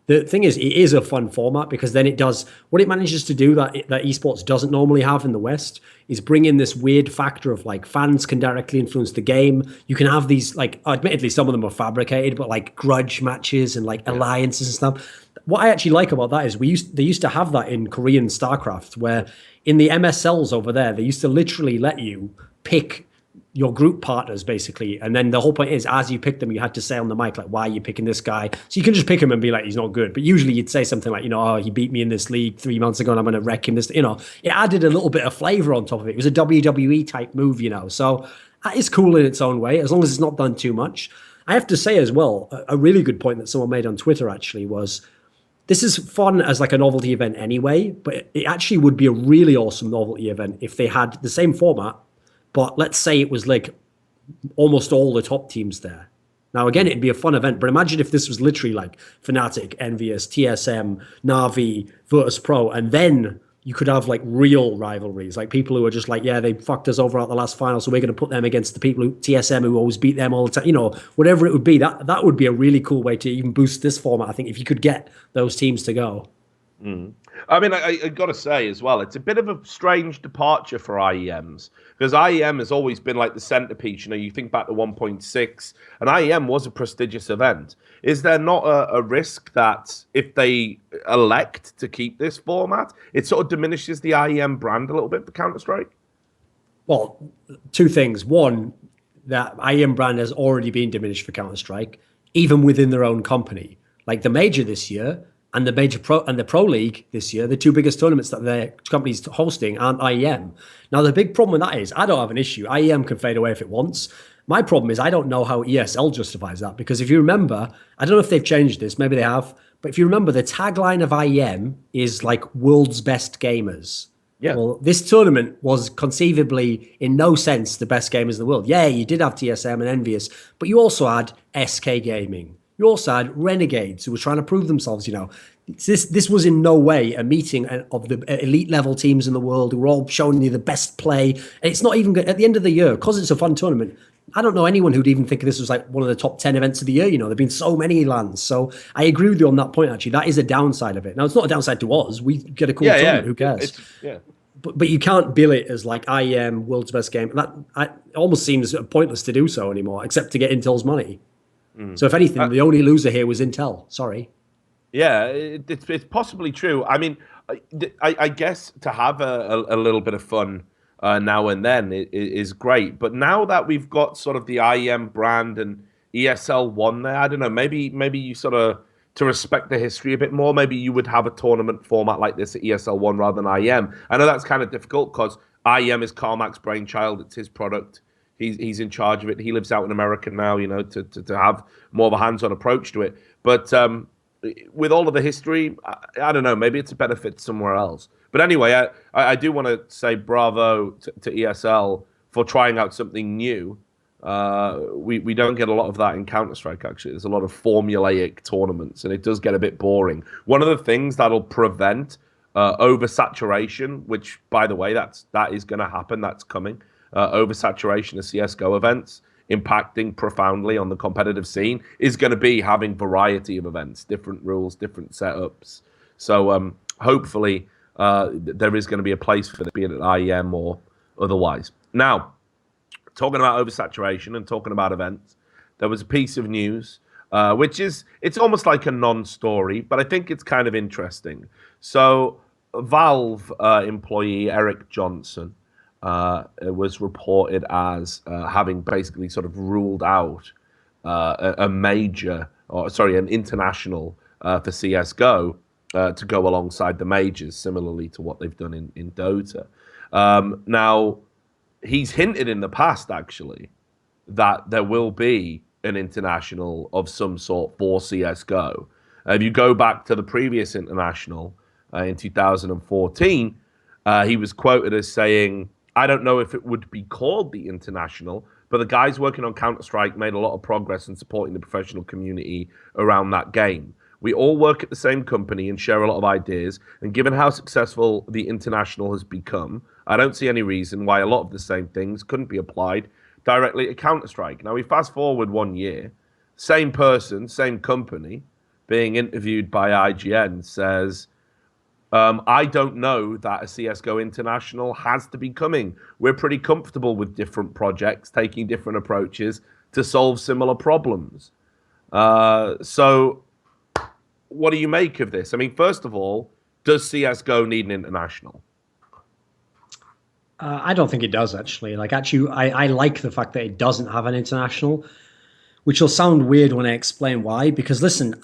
The thing is, it is a fun format because then it does what it manages to do that esports doesn't normally have in the West is bring in this weird factor of fans can directly influence the game. You can have these admittedly some of them are fabricated, but grudge matches and alliances and stuff. What I actually like about that is they used to have that in Korean StarCraft, where in the MSLs over there they used to literally let you pick your group partners basically, and then the whole point is, as you pick them, you had to say on the mic like, why are you picking this guy? So you can just pick him and be like, he's not good, but usually you'd say something like, oh, he beat me in this league 3 months ago and I'm going to wreck him. It added a little bit of flavor on top of it. It was a WWE type move, so that is cool in its own way, as long as it's not done too much. I have to say as well, a really good point that someone made on Twitter actually was, this is fun as like a novelty event anyway, but it actually would be a really awesome novelty event if they had the same format, but let's say it was like almost all the top teams there. Now, again, it'd be a fun event, but imagine if this was literally like Fnatic, Envious, TSM, Na'Vi, Virtus Pro, and then you could have like real rivalries, like people who are just like, yeah, they fucked us over at the last final, so we're going to put them against the people TSM who always beat them all the time, whatever it would be. That would be a really cool way to even boost this format, I think, if you could get those teams to go. I mean, I got to say as well, it's a bit of a strange departure for IEMs, because IEM has always been like the centerpiece. You think back to 1.6, and IEM was a prestigious event. Is there not a risk that if they elect to keep this format, it sort of diminishes the IEM brand a little bit for Counter-Strike? Well, two things. One, that IEM brand has already been diminished for Counter-Strike, even within their own company. Like the major this year, and the major pro league this year, the two biggest tournaments that their company's hosting aren't IEM. Now, the big problem with that is I don't have an issue. IEM can fade away if it wants. My problem is I don't know how ESL justifies that, because if you remember, I don't know if they've changed this, maybe they have, but if you remember, the tagline of IEM is like world's best gamers. Yeah. Well, this tournament was conceivably, in no sense, the best gamers in the world. Yeah, you did have TSM and Envious, but you also had SK Gaming. You also had Renegades who were trying to prove themselves, This was in no way a meeting of the elite level teams in the world who were all showing you the best play. And it's not even good. At the end of the year, because it's a fun tournament, I don't know anyone who'd even think this was like one of the top 10 events of the year. There've been so many lands. So I agree with you on that point, actually. That is a downside of it. Now, it's not a downside to us. We get a cool tournament. Who cares? But you can't bill it as like IEM, world's best game. It almost seems pointless to do so anymore, except to get Intel's money. So if anything, the only loser here was Intel. Sorry. Yeah, it's possibly true. I mean, I guess to have a little bit of fun now and then is great. But now that we've got sort of the IEM brand and ESL 1 there, I don't know, maybe you sort of, to respect the history a bit more, maybe you would have a tournament format like this at ESL 1 rather than IEM. I know that's kind of difficult because IEM is Carmack's brainchild. It's his product. He's in charge of it. He lives out in America now, to have more of a hands-on approach to it. But with all of the history, I don't know, maybe it's a better fit somewhere else. But anyway, I do want to say bravo to ESL for trying out something new. We don't get a lot of that in Counter-Strike, actually. There's a lot of formulaic tournaments, and it does get a bit boring. One of the things that'll prevent oversaturation, which, by the way, that is going to happen, that's coming, oversaturation of CSGO events, impacting profoundly on the competitive scene, is going to be having variety of events, different rules, different setups. So hopefully there is going to be a place for it, be it at IEM or otherwise. Now, talking about oversaturation and talking about events, there was a piece of news, which it's almost like a non-story, but I think it's kind of interesting. So Valve employee Eric Johnson was reported as having basically sort of ruled out an international for CSGO to go alongside the majors, similarly to what they've done in Dota. Now, he's hinted in the past, actually, that there will be an international of some sort for CSGO. If you go back to the previous international in 2014, he was quoted as saying, I don't know if it would be called the international, but the guys working on Counter-Strike made a lot of progress in supporting the professional community around that game. We all work at the same company and share a lot of ideas, and given how successful the international has become, I don't see any reason why a lot of the same things couldn't be applied directly to Counter-Strike. Now, we fast forward 1 year, same person, same company, being interviewed by IGN, says, I don't know that a CSGO International has to be coming. We're pretty comfortable with different projects, taking different approaches to solve similar problems. So what do you make of this? I mean, first of all, does CSGO need an international? I don't think it does actually. Like, actually, I like the fact that it doesn't have an international, which will sound weird when I explain why. Because listen,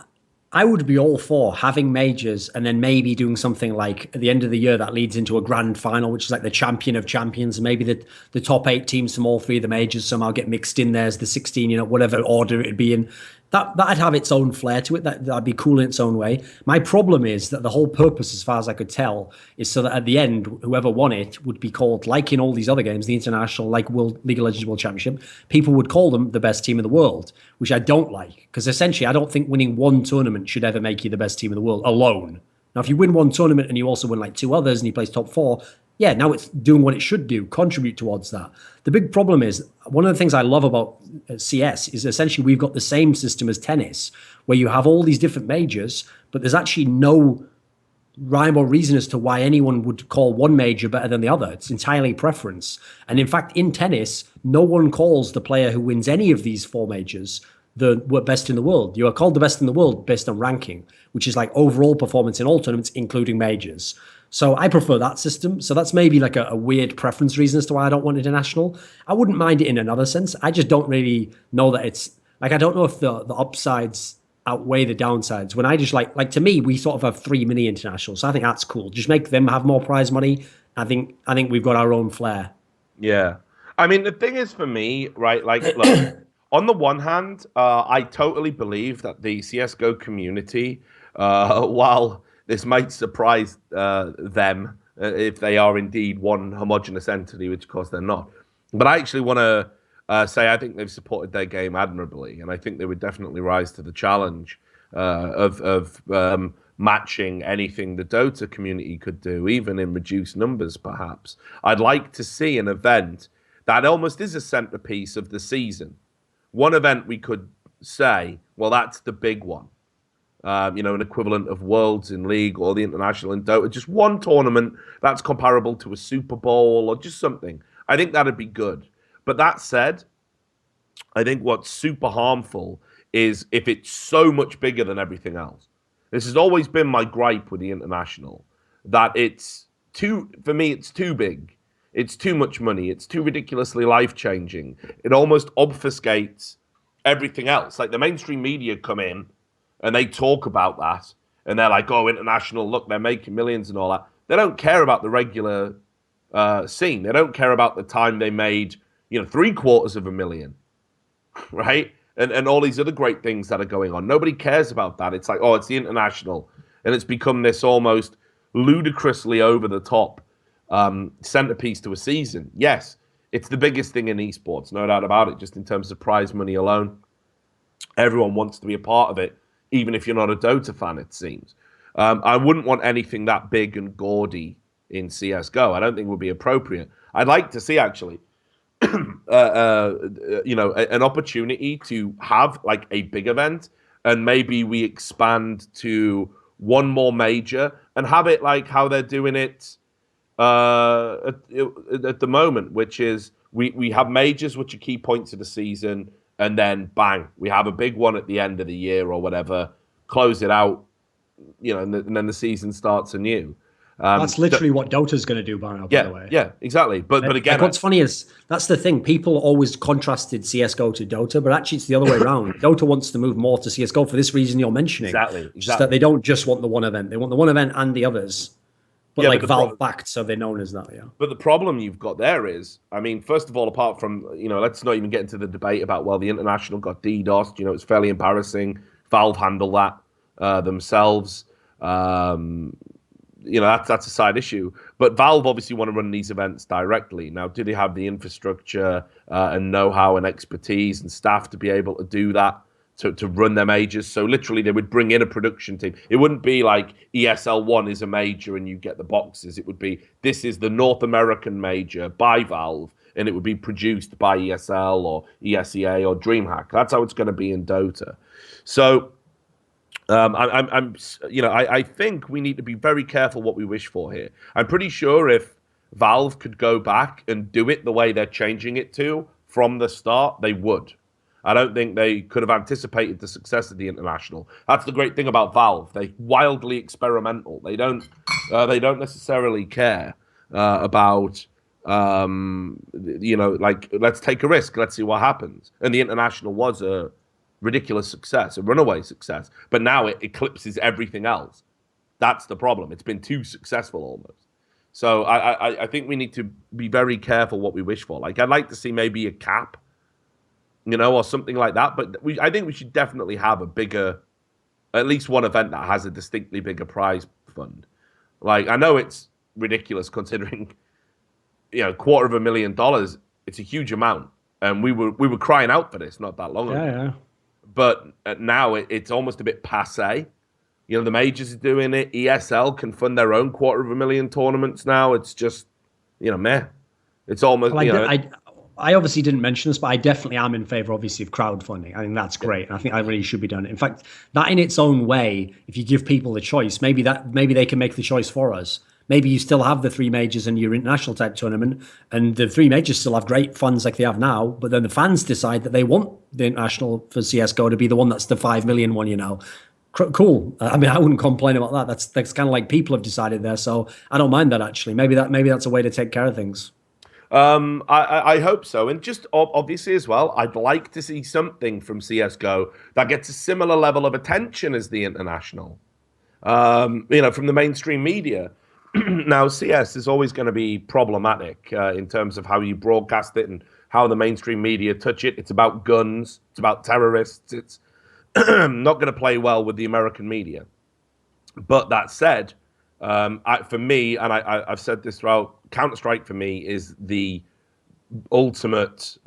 I would be all for having majors and then maybe doing something like at the end of the year that leads into a grand final, which is like the champion of champions. Maybe the top 8 teams from all 3 of the majors somehow get mixed in there as the 16, whatever order it'd be in. That'd have its own flair to it. That'd be cool in its own way. My problem is that the whole purpose, as far as I could tell, is so that at the end, whoever won it would be called, like in all these other games, the international, like World League of Legends World Championship. People would call them the best team in the world, which I don't like, because essentially, I don't think winning one tournament should ever make you the best team in the world alone. Now, if you win one tournament and you also win like 2 others and you place top 4, yeah, now it's doing what it should do, contribute towards that. The big problem is, one of the things I love about CS is essentially we've got the same system as tennis, where you have all these different majors, but there's actually no rhyme or reason as to why anyone would call one major better than the other. It's entirely preference. And in fact, in tennis, no one calls the player who wins any of these 4 majors the best in the world. You are called the best in the world based on ranking, which is like overall performance in all tournaments, including majors. So I prefer that system. So that's maybe like a weird preference reason as to why I don't want international. I wouldn't mind it in another sense. I just don't really know that it's like, I don't know if the upsides outweigh the downsides. When I just like to me, we sort of have 3 mini internationals. So I think that's cool. Just make them have more prize money. I think we've got our own flair. Yeah. I mean, the thing is for me, right, like, look, on the one hand, I totally believe that the CSGO community, while this might surprise them if they are indeed one homogenous entity, which of course they're not. But I actually want to say I think they've supported their game admirably, and I think they would definitely rise to the challenge of matching anything the Dota community could do, even in reduced numbers, perhaps. I'd like to see an event that almost is a centerpiece of the season. One event we could say, well, that's the big one. An equivalent of Worlds in League or the International in Dota. Just one tournament that's comparable to a Super Bowl or just something. I think that'd be good. But that said, I think what's super harmful is if it's so much bigger than everything else. This has always been my gripe with the International, that for me, it's too big. It's too much money. It's too ridiculously life-changing. It almost obfuscates everything else. Like the mainstream media come in and they talk about that, and they're like, oh, international, look, they're making millions and all that. They don't care about the regular scene. They don't care about the time they made, $750,000, right? And all these other great things that are going on. Nobody cares about that. It's like, oh, it's the international. And it's become this almost ludicrously over-the-top centerpiece to a season. Yes, it's the biggest thing in esports, no doubt about it, just in terms of prize money alone. Everyone wants to be a part of it, even if you're not a Dota fan, it seems. I wouldn't want anything that big and gaudy in CSGO. I don't think it would be appropriate. I'd like to see, actually, an opportunity to have like a big event, and maybe we expand to one more major and have it like how they're doing it at the moment, which is we have majors, which are key points of the season, and then bang, we have a big one at the end of the year or whatever, close it out, and then the season starts anew. That's literally what Dota's going to do, by the way. Yeah, exactly. But again, what's funny is that's the thing. People always contrasted CS:GO to Dota, but actually it's the other way around. Dota wants to move more to CS:GO for this reason you're mentioning. Exactly. Just that they don't just want the one event; they want the one event and the others. But Valve backed, so they're known as that. Yeah. But the problem you've got there is, I mean, first of all, apart from let's not even get into the debate about the international got DDoSed. It's fairly embarrassing. Valve handle that themselves. That's a side issue. But Valve obviously want to run these events directly. Now, do they have the infrastructure and know-how and expertise and staff to be able to do that, to run their majors? So literally, they would bring in a production team. It wouldn't be like ESL1 is a major and you get the boxes. It would be, this is the North American major by Valve, and it would be produced by ESL or ESEA or DreamHack. That's how it's going to be in Dota. So I think we need to be very careful what we wish for here. I'm pretty sure if Valve could go back and do it the way they're changing it to from the start, they would. I don't think they could have anticipated the success of the international. That's the great thing about Valve. They're wildly experimental. They don't necessarily care about Like, let's take a risk. Let's see what happens. And the International was a ridiculous success, a runaway success. But now it eclipses everything else. That's the problem. It's been too successful almost. So I think we need to be very careful what we wish for. Like, I'd like to see maybe a cap, or something like that. But I think we should definitely have a bigger, at least one event that has a distinctly bigger prize fund. Like, I know it's ridiculous considering, $250,000. It's a huge amount, and we were crying out for this not that long ago. Yeah. But now it's almost a bit passé. The majors are doing it. ESL can fund their own $250,000 tournaments now. It's just, meh. It's almost, I obviously didn't mention this, but I definitely am in favor, obviously, of crowdfunding. I think that's great. And I think that really should be done. In fact, that in its own way, if you give people the choice, maybe they can make the choice for us. Maybe you still have the three majors in your international type tournament, and the three majors still have great funds like they have now, but then the fans decide that they want the international for CSGO to be the one that's the 5 million one, Cool. I mean, I wouldn't complain about that. That's kind of like people have decided there, so I don't mind that actually. Maybe that's a way to take care of things. I hope so. And just obviously as well, I'd like to see something from CSGO that gets a similar level of attention as the international, from the mainstream media. Now, CS is always going to be problematic in terms of how you broadcast it and how the mainstream media touch it. It's about guns. It's about terrorists. It's not going to play well with the American media. But that said, for me, and I've said this throughout, Counter-Strike for me is the ultimate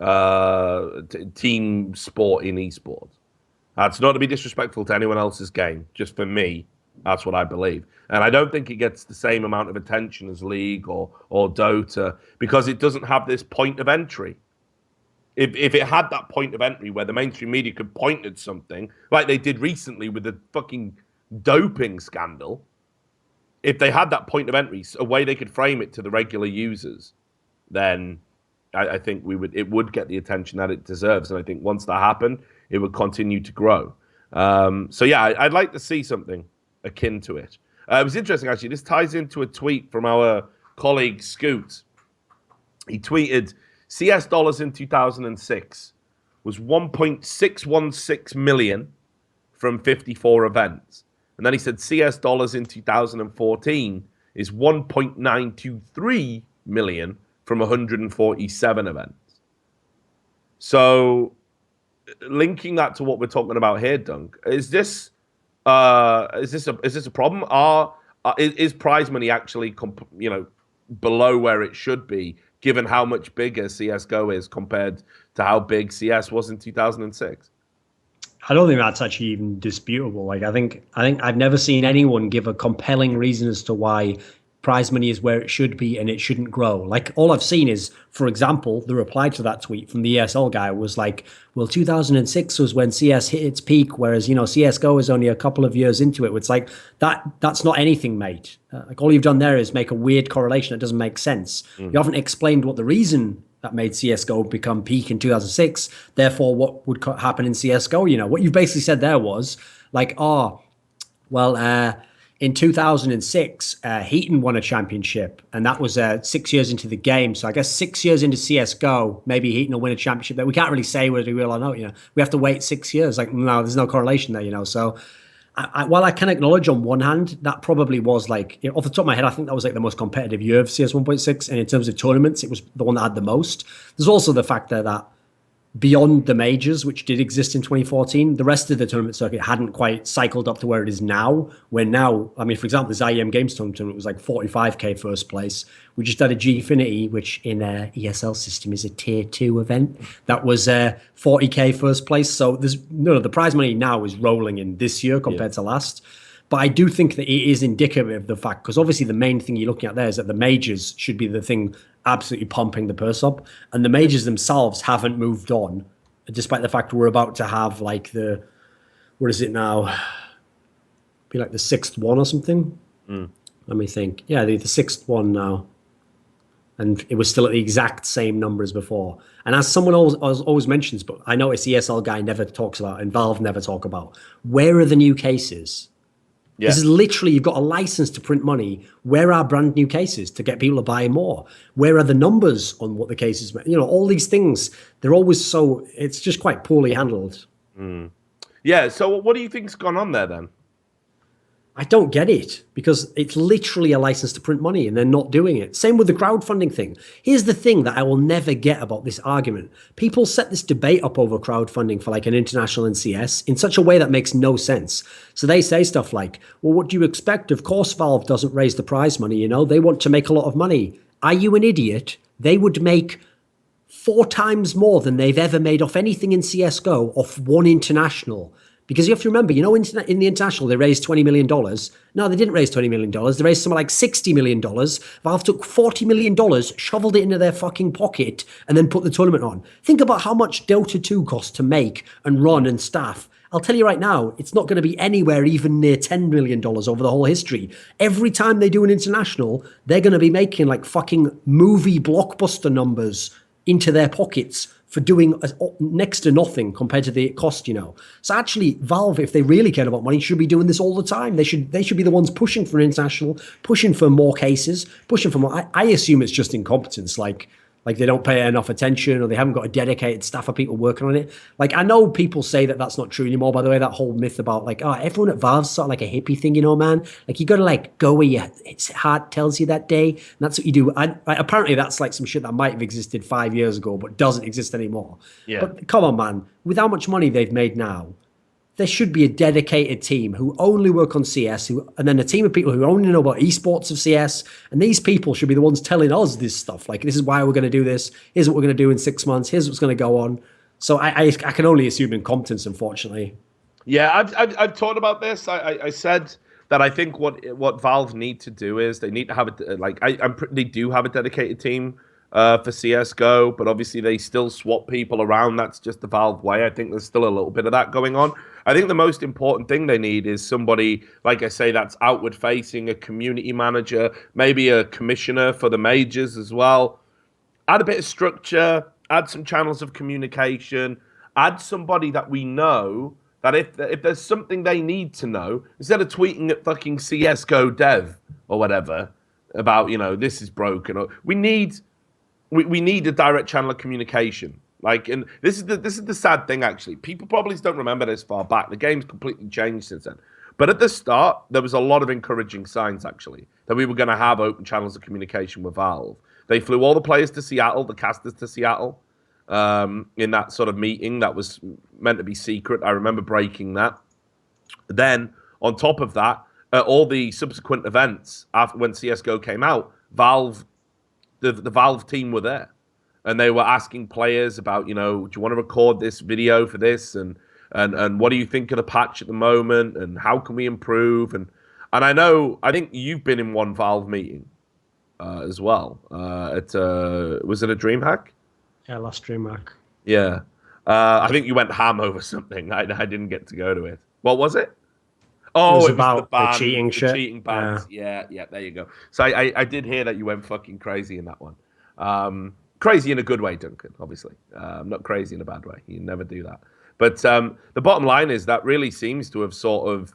team sport in esports. That's not to be disrespectful to anyone else's game. Just for me, that's what I believe. And I don't think it gets the same amount of attention as League or Dota because it doesn't have this point of entry. If it had that point of entry where the mainstream media could point at something, like they did recently with the fucking doping scandal, if they had that point of entry, a way they could frame it to the regular users, then I think it would get the attention that it deserves. And I think once that happened, it would continue to grow. So yeah, I'd like to see something akin to it. It was interesting, actually. This ties into a tweet from our colleague Scoot. He tweeted, CS dollars in 2006 was 1.616 million from 54 events. And then he said CS dollars in 2014 is 1.923 million from 147 events. So linking that to what we're talking about here, Dunk, is this a problem? Is prize money actually below where it should be, given how much bigger CSGO is compared to how big CS was in 2006? I don't think that's actually even disputable. Like I think I've never seen anyone give a compelling reason as to why prize money is where it should be and it shouldn't grow. Like all I've seen is, for example, the reply to that tweet from the ESL guy was like, well, 2006 was when CS hit its peak, whereas, CSGO is only a couple of years into it. It's like, that's not anything, mate. Like all you've done there is make a weird correlation that doesn't make sense. You haven't explained what the reason that made CSGO become peak in 2006, therefore what would happen in CSGO. What you basically said there was like, in 2006, Heaton won a championship, and that was 6 years into the game. So I guess 6 years into CSGO, maybe Heaton will win a championship. That we can't really say whether he will or not. We have to wait 6 years. Like, no, there's no correlation there. So while I can acknowledge on one hand that probably was like, off the top of my head, I think that was like the most competitive year of CS 1.6, and in terms of tournaments, it was the one that had the most. There's also the fact there that beyond the majors, which did exist in 2014, the rest of the tournament circuit hadn't quite cycled up to where it is now. Where now, I mean, for example, the IEM Games tournament was like 45k first place. We just had a Gfinity, which in ESL system is a tier 2 event. That was 40k first place. So the prize money now is rolling in this year compared to last. But I do think that it is indicative of the fact, because obviously the main thing you're looking at there is that the majors should be the thing absolutely pumping the purse up, and the majors themselves haven't moved on, despite the fact we're about to have like what is it now? Be like the 6th one or something. Let me think. Yeah, the 6th one now, and it was still at the exact same number as before. And as someone always mentions, but I notice ESL guy never talks about, and Valve never talk about, where are the new cases? Yeah. This is literally, you've got a license to print money. Where are brand new cases to get people to buy more? Where are the numbers on what the cases, all these things, they're always it's just quite poorly handled. Yeah, so what do you think's gone on there then? I don't get it, because it's literally a license to print money and they're not doing it. Same with the crowdfunding thing. Here's the thing that I will never get about this argument. People set this debate up over crowdfunding for like an international in CS in such a way that makes no sense. So they say stuff like, well, what do you expect? Of course, Valve doesn't raise the prize money, they want to make a lot of money. Are you an idiot? They would make 4 times more than they've ever made off anything in CSGO off one international. Because you have to remember, in the international, they raised $20 million. No, they didn't raise $20 million. They raised something like $60 million. Valve took $40 million, shoveled it into their fucking pocket, and then put the tournament on. Think about how much Dota 2 costs to make and run and staff. I'll tell you right now, it's not going to be anywhere even near $10 million over the whole history. Every time they do an international, they're going to be making like fucking movie blockbuster numbers into their pockets for doing next to nothing compared to the cost, So actually, Valve, if they really cared about money, should be doing this all the time. They should be the ones pushing for an international, pushing for more cases, pushing for more. I assume it's just incompetence, like they don't pay enough attention, or they haven't got a dedicated staff of people working on it. Like, I know people say that that's not true anymore, by the way, that whole myth about like, everyone at Valve's sort of like a hippie thing, man. Like, you got to like go where your heart tells you that day, and that's what you do. Apparently that's like some shit that might have existed 5 years ago, but doesn't exist anymore. Yeah. But come on, man, with how much money they've made now, there should be a dedicated team who only work on CS, and then a team of people who only know about esports of CS. And these people should be the ones telling us this stuff. Like, this is why we're going to do this. Here's what we're going to do in 6 months. Here's what's going to go on. So I can only assume incompetence, unfortunately. Yeah, I've talked about this. I said that I think what Valve need to do is they need to have they do have a dedicated team for CSGO, but obviously they still swap people around. That's just the Valve way. I think there's still a little bit of that going on. I think the most important thing they need is somebody, like I say, that's outward facing, a community manager, maybe a commissioner for the majors as well. Add a bit of structure, add some channels of communication, add somebody that we know that if there's something they need to know, instead of tweeting at fucking CSGO dev or whatever about, this is broken, or we need a direct channel of communication. Like, and this is the sad thing, actually. People probably don't remember this far back. The game's completely changed since then. But at the start, there was a lot of encouraging signs, actually, that we were going to have open channels of communication with Valve. They flew all the players to Seattle, the casters to Seattle, in that sort of meeting that was meant to be secret. I remember breaking that. Then, on top of that, all the subsequent events after when CSGO came out, Valve, the Valve team were there. And they were asking players about, do you want to record this video for this? And what do you think of the patch at the moment? And how can we improve? And I think you've been in one Valve meeting as well. Was it a DreamHack? Yeah, last DreamHack. Yeah. I think you went ham over something. I didn't get to go to it. What was it? Oh, it was about the cheating shit. The cheating bans. Yeah, there you go. So I did hear that you went fucking crazy in that one. Crazy in a good way, Duncan, obviously. Not crazy in a bad way. You never do that. But the bottom line is that really seems to have sort of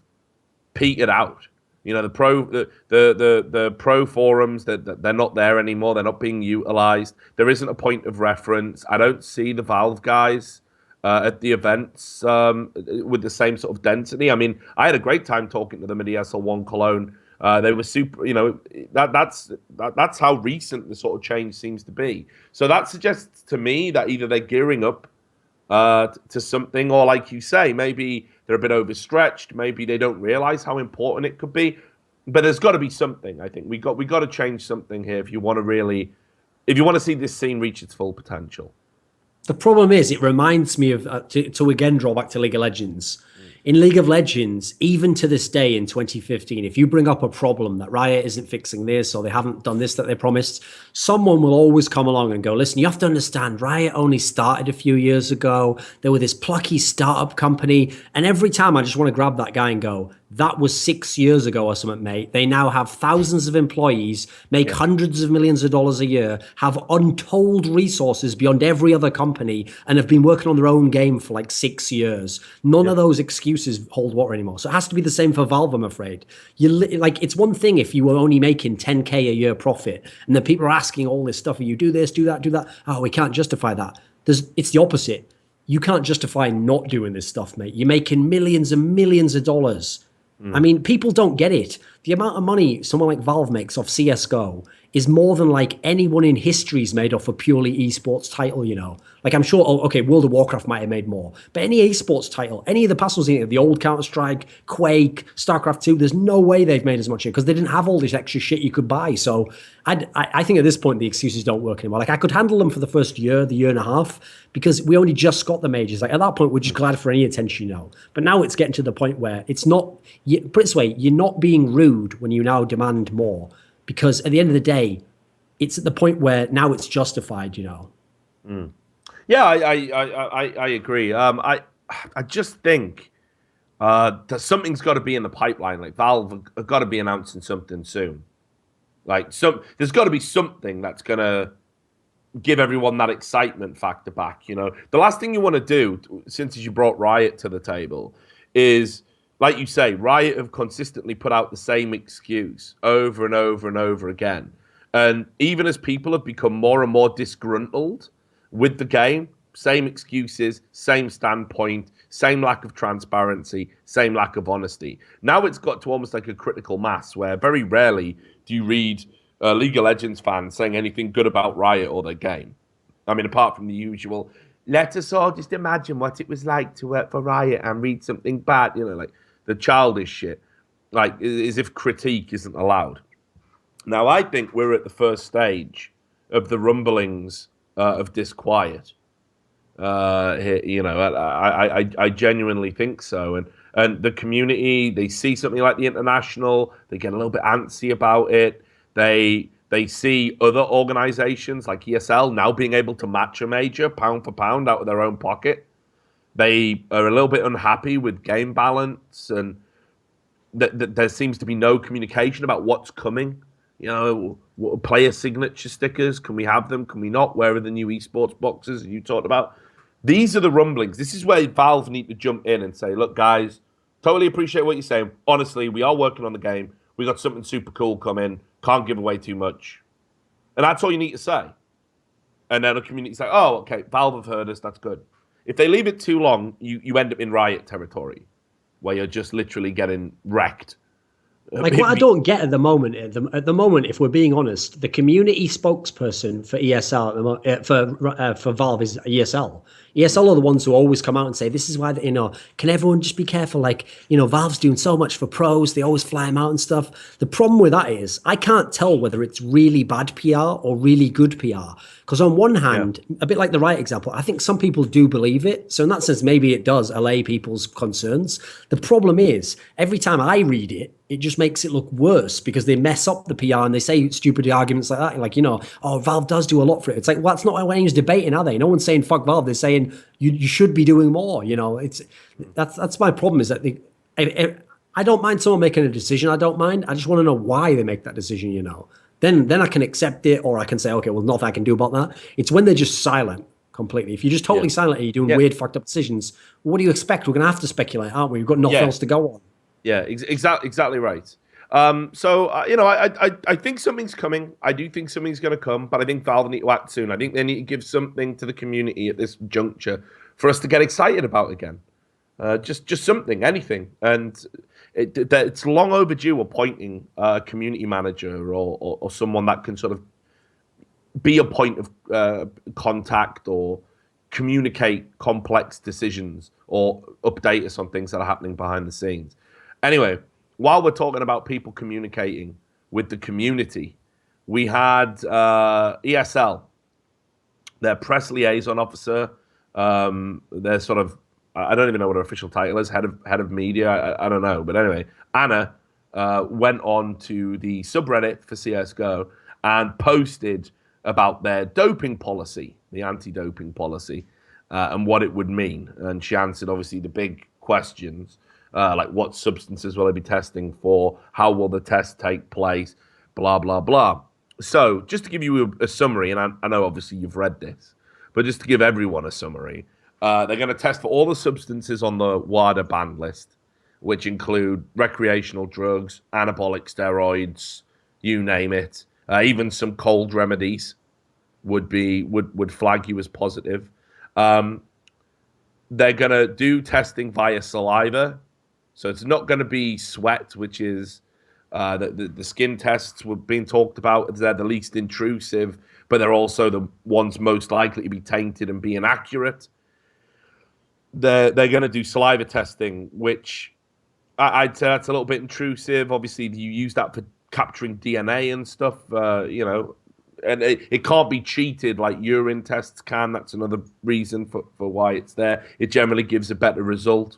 petered out. The pro forums, that they're not there anymore. They're not being utilized. There isn't a point of reference. I don't see the Valve guys at the events with the same sort of density. I mean, I had a great time talking to them at ESL1 Cologne. They were super, that's how recent the sort of change seems to be. So that suggests to me that either they're gearing up to something, or like you say, maybe they're a bit overstretched. Maybe they don't realize how important it could be. But there's got to be something. I think we got to change something here if you want to see this scene reach its full potential. The problem is, it reminds me of to again draw back to League of Legends. In League of Legends, even to this day in 2015, if you bring up a problem that Riot isn't fixing this, or they haven't done this that they promised, someone will always come along and go, listen, you have to understand, Riot only started a few years ago. They were this plucky startup company. And every time I just want to grab that guy and go, That was 6 years ago or something, mate. They now have thousands of employees, make hundreds of millions of dollars a year, have untold resources beyond every other company, and have been working on their own game for like 6 years. None of those excuses hold water anymore. So it has to be the same for Valve, I'm afraid. Like, it's one thing if you were only making 10K a year profit, and then people are asking all this stuff, you do this, do that, do that. Oh, we can't justify that. It's the opposite. You can't justify not doing this stuff, mate. You're making millions and millions of dollars. I mean, people don't get it. The amount of money someone like Valve makes off CSGO is more than like anyone in history's made off a purely esports title, you know? Like, I'm sure, okay, World of Warcraft might have made more, but any esports title, any of the past ones, the old Counter-Strike, Quake, StarCraft 2, there's no way they've made as much because they didn't have all this extra shit you could buy. So I think at this point, the excuses don't work anymore. Like, I could handle them for the first year, the year and a half, because we only just got the majors. Like, at that point, we're just glad for any attention, you know? But now it's getting to the point where it's not, put it this way, you're not being rude when you now demand more, because at the end of the day, it's at the point where now it's justified, you know? Yeah, I agree. I just think that something's got to be in the pipeline. Like, Valve have got to be announcing something soon. Like, there's got to be something that's gonna give everyone that excitement factor back. You know, the last thing you want to do, since you brought Riot to the table, is, like you say, Riot have consistently put out the same excuse over and over and over again. And even as people have become more and more disgruntled with the game, same excuses, same standpoint, same lack of transparency, same lack of honesty. Now it's got to almost like a critical mass where very rarely do you read League of Legends fans saying anything good about Riot or their game. I mean, apart from the usual, let us all just imagine what it was like to work for Riot and read something bad, you know, like the childish shit, like as if critique isn't allowed. Now, I think we're at the first stage of the rumblings of disquiet. Here, you know, I genuinely think so. And the community, they see something like the International, they get a little bit antsy about it. They see other organizations like ESL now being able to match a major pound for pound out of their own pocket. They are a little bit unhappy with game balance, and there seems to be no communication about what's coming. You know, player signature stickers, can we have them? Can we not? Where are the new esports boxes you talked about? These are the rumblings. This is where Valve need to jump in and say, look, guys, totally appreciate what you're saying. Honestly, we are working on the game. We got something super cool coming. Can't give away too much. And that's all you need to say. And then the community's like, oh, okay, Valve have heard us. That's good. If they leave it too long, you end up in Riot territory where you're just literally getting wrecked. Like, what I don't get at the moment, if we're being honest, the community spokesperson for ESL for Valve is ESL. ESL are the ones who always come out and say, this is why, you know, can everyone just be careful? Like, you know, Valve's doing so much for pros. They always fly them out and stuff. The problem with that is I can't tell whether it's really bad PR or really good PR. Because on one hand, a bit like the Riot example, I think some people do believe it. So in that sense, maybe it does allay people's concerns. The problem is, every time I read it, it just makes it look worse because they mess up the PR and they say stupid arguments like that. Like, you know, oh, Valve does do a lot for it. It's like, well, that's not what anyone's debating, are they? No one's saying fuck Valve. They're saying you should be doing more. You know, that's my problem, is that I don't mind someone making a decision. I don't mind. I just want to know why they make that decision, you know. Then I can accept it, or I can say, okay, well, nothing I can do about that. It's when they're just silent completely. If you're just totally silent and you're doing weird, fucked up decisions, what do you expect? We're going to have to speculate, aren't we? We've got nothing else to go on. Yeah, exactly right. So you know, I think something's coming. I do think something's going to come, but I think Valve need to act soon. I think they need to give something to the community at this juncture for us to get excited about again. Just something, anything. And it's long overdue appointing a community manager or someone that can sort of be a point of contact or communicate complex decisions or update us on things that are happening behind the scenes. Anyway, while we're talking about people communicating with the community, we had ESL, their press liaison officer, their sort of, I don't even know what her official title is, head of media, I don't know. But anyway, Anna went on to the subreddit for CSGO and posted about their doping policy, the anti-doping policy, and what it would mean. And she answered, obviously, the big questions. like what substances will they be testing for, how will the test take place, blah, blah, blah. So just to give you a summary, and I know obviously you've read this, but just to give everyone a summary, they're going to test for all the substances on the WADA banned list, which include recreational drugs, anabolic steroids, you name it. Even some cold remedies would flag you as positive. They're going to do testing via saliva. So it's not going to be sweat, which is the skin tests were being talked about. They're the least intrusive, but they're also the ones most likely to be tainted and be inaccurate. They're going to do saliva testing, which I'd say that's a little bit intrusive. Obviously, you use that for capturing DNA and stuff, and it can't be cheated like urine tests can. That's another reason for why it's there. It generally gives a better result.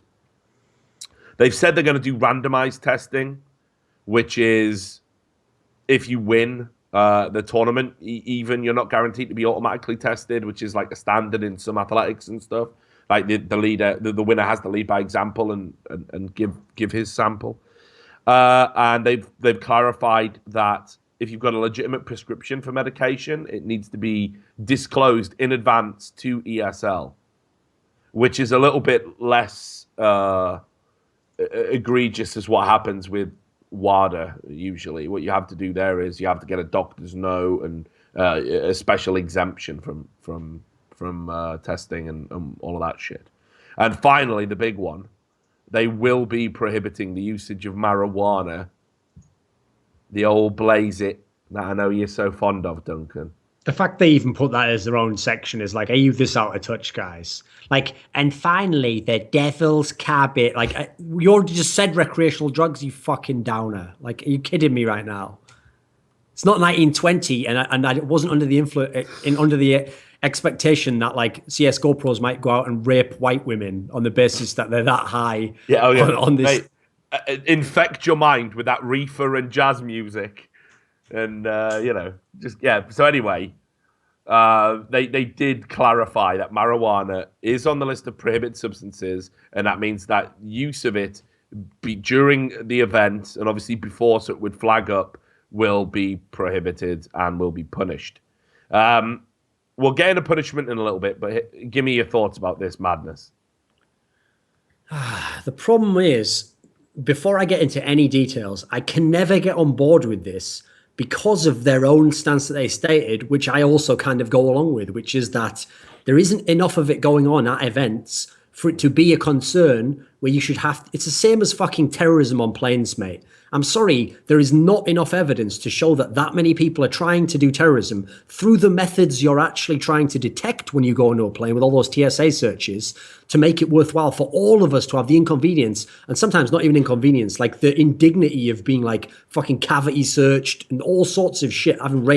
They've said they're going to do randomized testing, which is if you win the tournament, even you're not guaranteed to be automatically tested, which is like a standard in some athletics and stuff. Like the leader, the winner has to lead by example and give his sample. And they've clarified that if you've got a legitimate prescription for medication, it needs to be disclosed in advance to ESL, which is a little bit less egregious as what happens with WADA usually. What you have to do there is you have to get a doctor's note and a special exemption from testing and all of that shit. And finally, the big one, they will be prohibiting the usage of marijuana, the old blaze it that I know you're so fond of, Duncan. The fact they even put that as their own section is like, are you this out of touch, guys? Like, and finally, the devil's cabbage. Like, you already just said recreational drugs, you fucking downer. Like, are you kidding me right now? It's not 1920, and I wasn't under the under the expectation that like CS:GO pros might go out and rape white women on the basis that they're that high. Yeah, on this. Mate, infect your mind with that reefer and jazz music, and So anyway, they did clarify that marijuana is on the list of prohibited substances, and that means that use of it during the event and obviously before, so it would flag up, will be prohibited and will be punished. We'll get into punishment in a little bit, but give me your thoughts about this madness. The problem is, before I get into any details, I can never get on board with this because of their own stance that they stated, which I also kind of go along with, which is that there isn't enough of it going on at events for it to be a concern where you should have... It's the same as fucking terrorism on planes, mate. I'm sorry, there is not enough evidence to show that many people are trying to do terrorism through the methods you're actually trying to detect when you go into a plane with all those TSA searches to make it worthwhile for all of us to have the inconvenience, and sometimes not even inconvenience, like the indignity of being like fucking cavity searched and all sorts of shit, having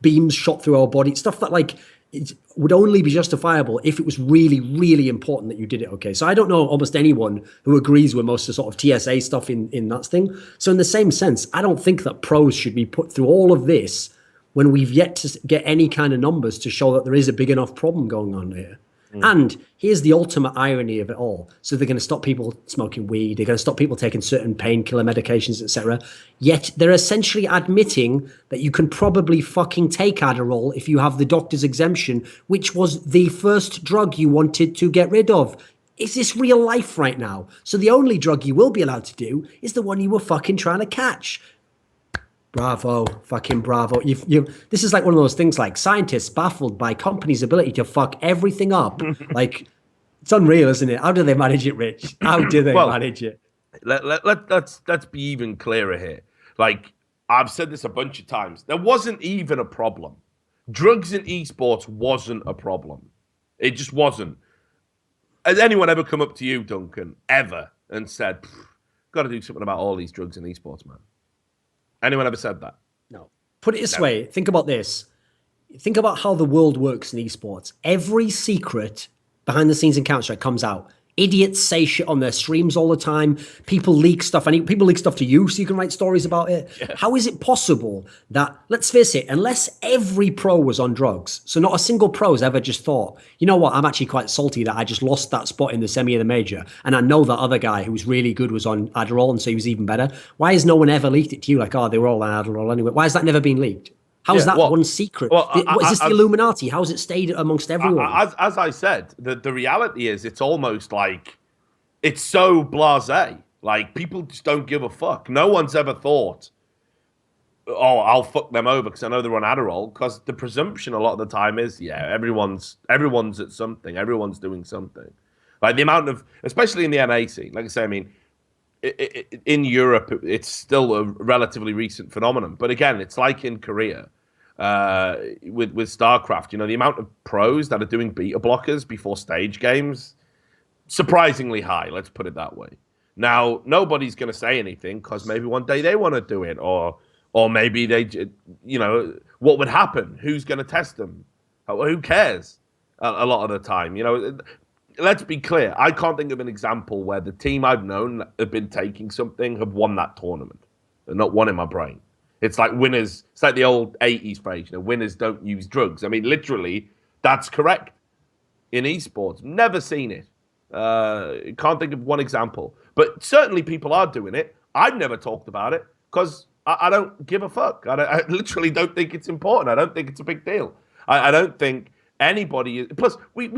beams shot through our body, stuff that like... It would only be justifiable if it was really, really important that you did it. Okay, so I don't know almost anyone who agrees with most of the sort of TSA stuff in that thing. So in the same sense, I don't think that pros should be put through all of this when we've yet to get any kind of numbers to show that there is a big enough problem going on here. And here's the ultimate irony of it all. So they're going to stop people smoking weed. They're going to stop people taking certain painkiller medications, etc. Yet they're essentially admitting that you can probably fucking take Adderall if you have the doctor's exemption, which was the first drug you wanted to get rid of. Is this real life right now? So the only drug you will be allowed to do is the one you were fucking trying to catch. Bravo, fucking bravo. This is like one of those things like scientists baffled by companies' ability to fuck everything up. Like, it's unreal, isn't it? How do they manage it, Rich? How do they manage it? Let's be even clearer here. Like, I've said this a bunch of times. There wasn't even a problem. Drugs in esports wasn't a problem. It just wasn't. Has anyone ever come up to you, Duncan, ever, and said, got to do something about all these drugs in esports, man? Anyone ever said that? No. Put it this way. Think about this. Think about how the world works in esports. Every secret behind the scenes in Counter-Strike comes out. Idiots say shit on their streams all the time. People leak stuff. And people leak stuff to you so you can write stories about it. Yeah. How is it possible that, let's face it, unless every pro was on drugs, so not a single pro has ever just thought, you know what, I'm actually quite salty that I just lost that spot in the semi of the major. And I know that other guy who was really good was on Adderall and so he was even better. Why has no one ever leaked it to you? Like, oh, they were all on Adderall anyway. Why has that never been leaked? How is that one secret? Is this the Illuminati? How has it stayed amongst everyone? As I said, the reality is it's almost like it's so blasé. Like, people just don't give a fuck. No one's ever thought, oh, I'll fuck them over because I know they're on Adderall. Because the presumption a lot of the time is, yeah, everyone's at something. Everyone's doing something. Like the amount of, especially in the NA scene, like I say, I mean, in Europe, it's still a relatively recent phenomenon. But again, it's like in Korea with StarCraft. You know, the amount of pros that are doing beta blockers before stage games, surprisingly high. Let's put it that way. Now, nobody's going to say anything because maybe one day they want to do it, or maybe they, you know, what would happen? Who's going to test them? Who cares? A lot of the time, you know. Let's be clear. I can't think of an example where the team I've known that have been taking something have won that tournament. They're not one in my brain. It's like winners. It's like the old 80s phrase, you know, winners don't use drugs. I mean, literally, that's correct in esports. Never seen it. Can't think of one example. But certainly people are doing it. I've never talked about it because I don't give a fuck. I literally don't think it's important. I don't think it's a big deal. I don't think anybody. Plus, we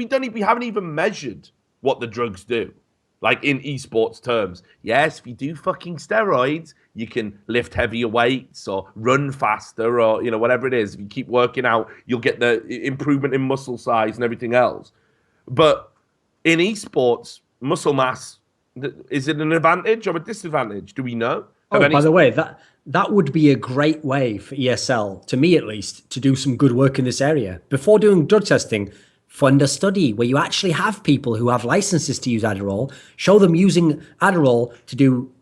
haven't even measured what the drugs do, like in esports terms. Yes, if you do fucking steroids, you can lift heavier weights or run faster, or you know, whatever it is. If you keep working out, you'll get the improvement in muscle size and everything else. But in esports, muscle mass, is it an advantage or a disadvantage? Do we know? Oh, by the way, that would be a great way for ESL, to me at least, to do some good work in this area. Before doing drug testing, fund a study where you actually have people who have licenses to use Adderall, show them using Adderall to do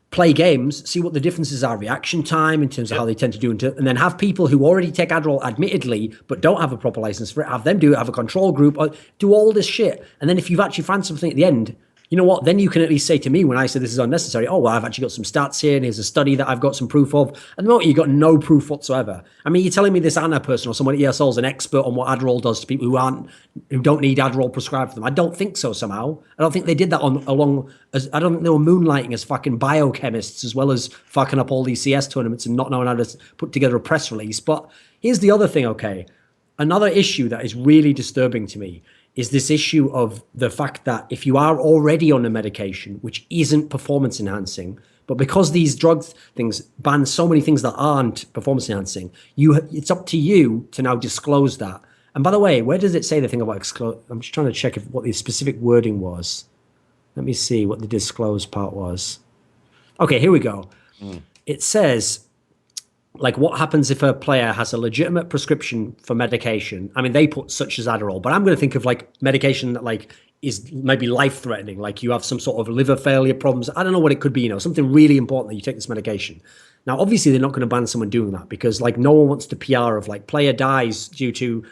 play games, see what the differences are, reaction time in terms of how they tend to do it, and then have people who already take Adderall admittedly but don't have a proper license for it, have them do it, have a control group, do all this shit. And then if you've actually found something at the end, you know what, then you can at least say to me when I say this is unnecessary, oh, well, I've actually got some stats here and here's a study that I've got some proof of. At the moment, you've got no proof whatsoever. I mean, you're telling me this Anna person or someone at ESL is an expert on what Adderall does to people who don't need Adderall prescribed for them. I don't think so somehow. I don't think they did that I don't think they were moonlighting as fucking biochemists as well as fucking up all these CS tournaments and not knowing how to put together a press release. But here's the other thing, okay? Another issue that is really disturbing to me is this issue of the fact that if you are already on a medication which isn't performance enhancing, but because these drug things ban so many things that aren't performance enhancing, it's up to you to now disclose that. And by the way, where does it say the thing about disclose? I'm just trying to check what the specific wording was. Let me see what the disclose part was. Okay, here we go. It says, like, what happens if a player has a legitimate prescription for medication? I mean, they put such as Adderall, but I'm going to think of like medication that like is maybe life-threatening, like you have some sort of liver failure problems. I don't know what it could be, you know, something really important that you take this medication. Now, obviously, they're not going to ban someone doing that because like no one wants to PR of like player dies due to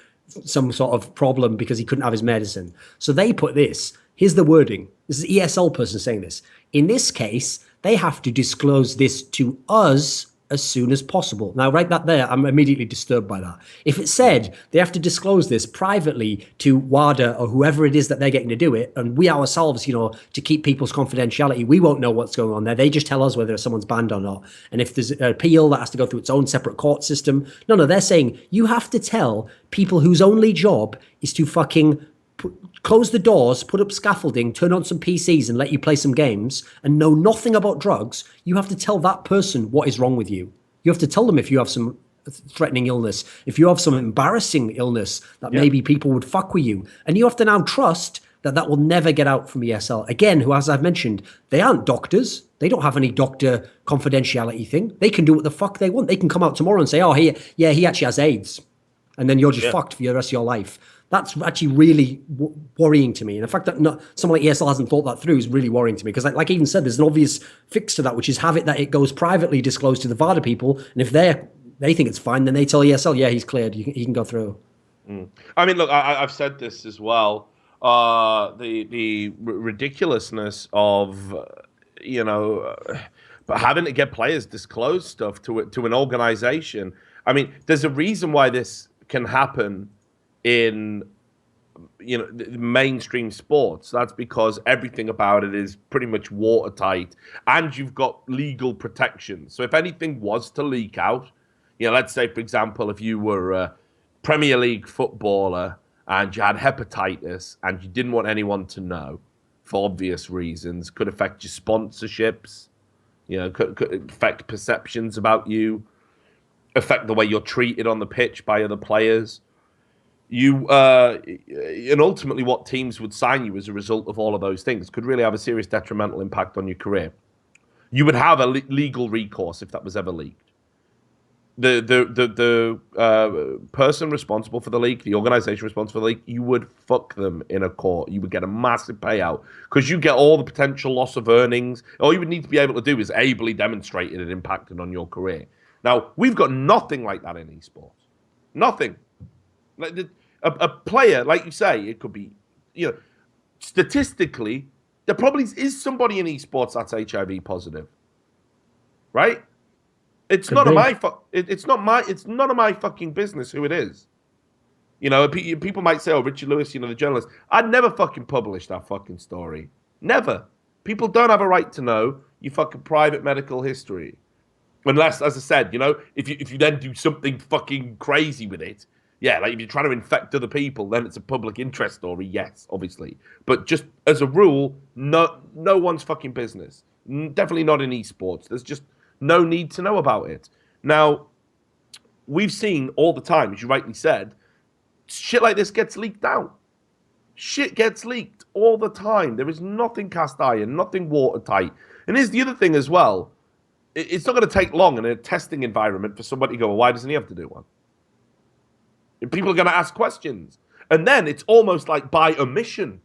some sort of problem because he couldn't have his medicine. So they put this. Here's the wording. This is an ESL person saying this. In this case, they have to disclose this to us as soon as possible. Now, right that there, I'm immediately disturbed by that. If it said they have to disclose this privately to WADA or whoever it is that they're getting to do it, and we ourselves, you know, to keep people's confidentiality, we won't know what's going on there. They just tell us whether someone's banned or not. And if there's an appeal that has to go through its own separate court system, no, they're saying you have to tell people whose only job is to fucking close the doors, put up scaffolding, turn on some PCs and let you play some games and know nothing about drugs. You have to tell that person what is wrong with you. You have to tell them if you have some threatening illness, if you have some embarrassing illness that maybe people would fuck with you. And you have to now trust that that will never get out from ESL. Again, who, as I've mentioned, they aren't doctors. They don't have any doctor confidentiality thing. They can do what the fuck they want. They can come out tomorrow and say, oh, he actually has AIDS. And then you're just fucked for the rest of your life. That's actually really worrying to me. And the fact that someone like ESL hasn't thought that through is really worrying to me. Because like I even said, there's an obvious fix to that, which is have it that it goes privately disclosed to the VADA people. And if they think it's fine, then they tell ESL, yeah, he's cleared. He can go through. I mean, look, I've said this as well. the ridiculousness of but having to get players disclose stuff to an organization. I mean, there's a reason why this can happen in mainstream sports. That's because everything about it is pretty much watertight, and you've got legal protection. So if anything was to leak out, let's say, for example, if you were a Premier League footballer and you had hepatitis and you didn't want anyone to know for obvious reasons, could affect your sponsorships, could affect perceptions about you, affect the way you're treated on the pitch by other players. And ultimately what teams would sign you as a result of all of those things could really have a serious detrimental impact on your career. You would have a legal recourse if that was ever leaked. The person responsible for the leak, the organization responsible for the leak, you would fuck them in a court. You would get a massive payout because you get all the potential loss of earnings. All you would need to be able to do is ably demonstrate it impacted on your career. Now, we've got nothing like that in esports. Nothing. Like a player, like you say, it could be, statistically, there probably is somebody in esports that's HIV positive, right? It's none of my it's none of my fucking business who it is. People might say, "Oh, Richard Lewis, the journalist." I'd never fucking publish that fucking story. Never. People don't have a right to know your fucking private medical history, unless, as I said, if you then do something fucking crazy with it. Yeah, like if you're trying to infect other people, then it's a public interest story, yes, obviously. But just as a rule, no one's fucking business. Definitely not in esports. There's just no need to know about it. Now, we've seen all the time, as you rightly said, shit like this gets leaked out. Shit gets leaked all the time. There is nothing cast iron, nothing watertight. And here's the other thing as well. It's not going to take long in a testing environment for somebody to go, well, why doesn't he have to do one? People are going to ask questions. And then it's almost like by omission,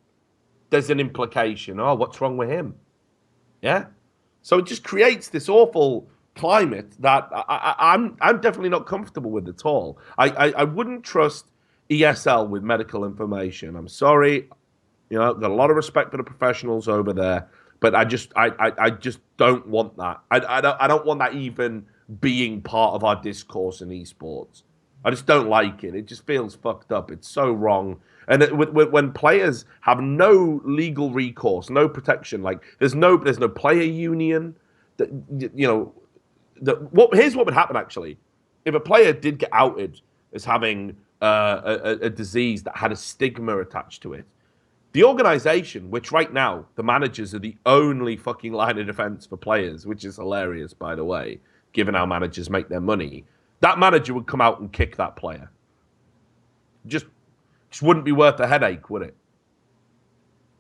there's an implication. Oh, what's wrong with him? Yeah? So it just creates this awful climate that I'm definitely not comfortable with at all. I wouldn't trust ESL with medical information. I'm sorry. Got a lot of respect for the professionals over there. But I just don't want that. I don't want that even being part of our discourse in esports. I just don't like it. It just feels fucked up. It's so wrong. And when players have no legal recourse, no protection, like there's no player union. Here's what would happen actually. If a player did get outed as having a disease that had a stigma attached to it, the organization, which right now the managers are the only fucking line of defense for players, which is hilarious, by the way, given how managers make their money. That manager would come out and kick that player. Just wouldn't be worth the headache, would it?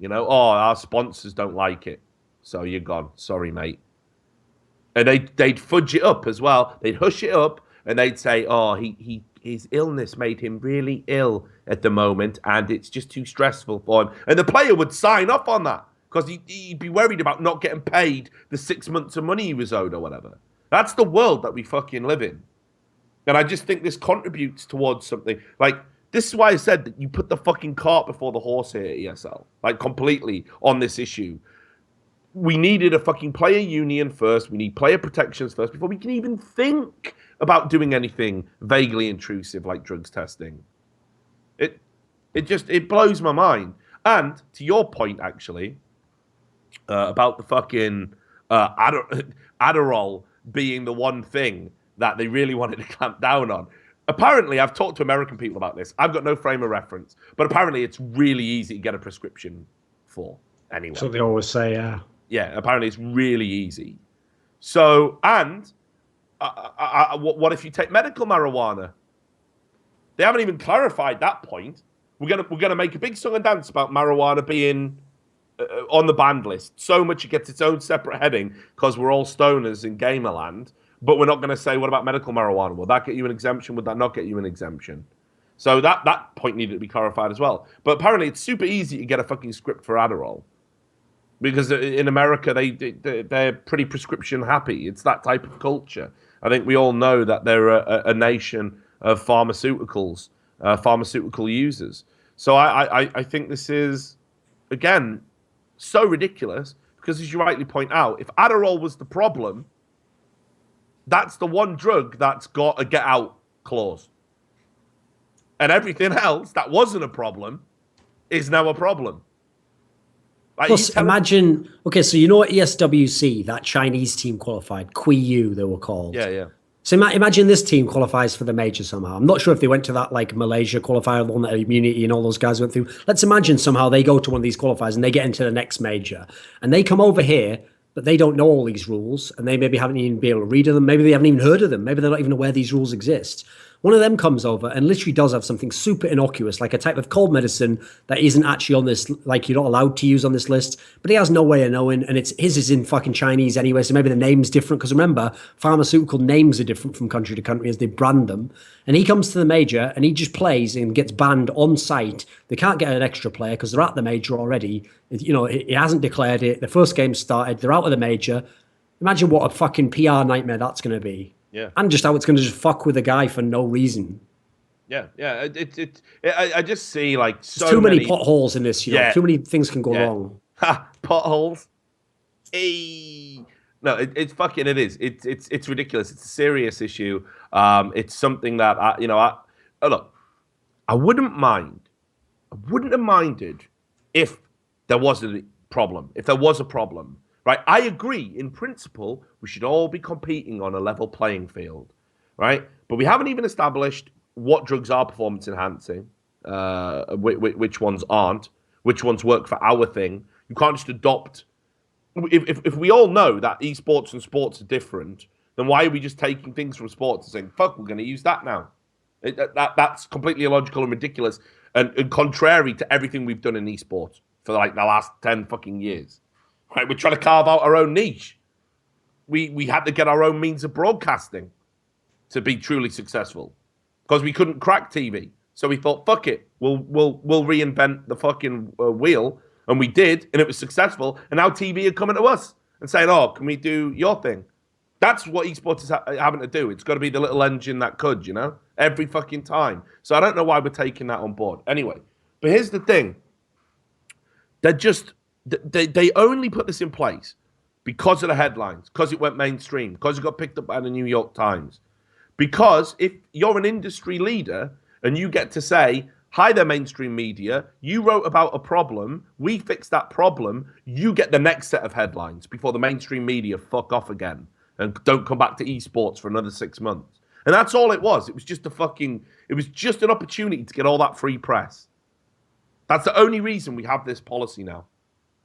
Our sponsors don't like it, so you're gone. Sorry, mate. And they'd fudge it up as well. They'd hush it up, and they'd say, oh, his illness made him really ill at the moment, and it's just too stressful for him. And the player would sign up on that because he'd be worried about not getting paid the 6 months of money he was owed or whatever. That's the world that we fucking live in. And I just think this contributes towards something. Like, this is why I said that you put the fucking cart before the horse here at ESL. Like, completely on this issue. We needed a fucking player union first. We need player protections first before we can even think about doing anything vaguely intrusive like drugs testing. It blows my mind. And to your point, actually, about the fucking Adderall being the one thing that they really wanted to clamp down on. Apparently, I've talked to American people about this. I've got no frame of reference, but apparently it's really easy to get a prescription for anyway. So they always say, yeah. Yeah, apparently it's really easy. So, and what if you take medical marijuana? They haven't even clarified that point. We're gonna make a big song and dance about marijuana being on the banned list. So much it gets its own separate heading because we're all stoners in Gamerland. But we're not going to say, what about medical marijuana? Will that get you an exemption? Would that not get you an exemption? So that point needed to be clarified as well. But apparently it's super easy to get a fucking script for Adderall. Because in America, they're pretty prescription happy. It's that type of culture. I think we all know that they're a nation of pharmaceuticals, pharmaceutical users. So I think this is, again, so ridiculous because, as you rightly point out, if Adderall was the problem, that's the one drug that's got a get out clause. And everything else that wasn't a problem is now a problem. Like, plus, imagine, okay, so you know what ESWC, that Chinese team qualified, Qiyu they were called. Yeah. So imagine this team qualifies for the major somehow. I'm not sure if they went to that like Malaysia qualifier, the one that Immunity and all those guys went through. Let's imagine somehow they go to one of these qualifiers and they get into the next major. And they come over here, but they don't know all these rules. And they maybe haven't even been able to read them. Maybe they haven't even heard of them. Maybe they're not even aware these rules exist. One of them comes over and literally does have something super innocuous, like a type of cold medicine that isn't actually on this, like you're not allowed to use on this list, but he has no way of knowing, and his is in fucking Chinese anyway, so maybe the name's different, because remember, pharmaceutical names are different from country to country as they brand them, and he comes to the major, and he just plays and gets banned on site. They can't get an extra player because they're at the major already. You know, he hasn't declared it. The first game started, they're out of the major. Imagine what a fucking PR nightmare that's going to be. Yeah, and just how it's going to just fuck with a guy for no reason. Yeah. I just see like so too many potholes in this. You know, too many things can go wrong. Ha, potholes. Hey. No, it's fucking. It is. It's ridiculous. It's a serious issue. It's something that look, I wouldn't have minded if there was a problem. If there was a problem. Right, I agree. In principle, we should all be competing on a level playing field, right? But we haven't even established what drugs are performance enhancing, which ones aren't, which ones work for our thing. You can't just adopt. If we all know that esports and sports are different, then why are we just taking things from sports and saying, "Fuck, we're going to use that now"? That's completely illogical and ridiculous, and contrary to everything we've done in esports for like the last 10 fucking years. Right, we're trying to carve out our own niche. We had to get our own means of broadcasting to be truly successful because we couldn't crack TV. So we thought, fuck it, we'll reinvent the fucking wheel, and we did, and it was successful. And now TV are coming to us and saying, "Oh, can we do your thing?" That's what esports is having to do. It's got to be the little engine that could, every fucking time. So I don't know why we're taking that on board. Anyway, but here's the thing: They only put this in place because of the headlines, because it went mainstream, because it got picked up by the New York Times. Because if you're an industry leader and you get to say, "Hi there, mainstream media, you wrote about a problem, we fixed that problem," you get the next set of headlines before the mainstream media fuck off again and don't come back to esports for another 6 months. And that's all it was. It was just an opportunity to get all that free press. That's the only reason we have this policy now.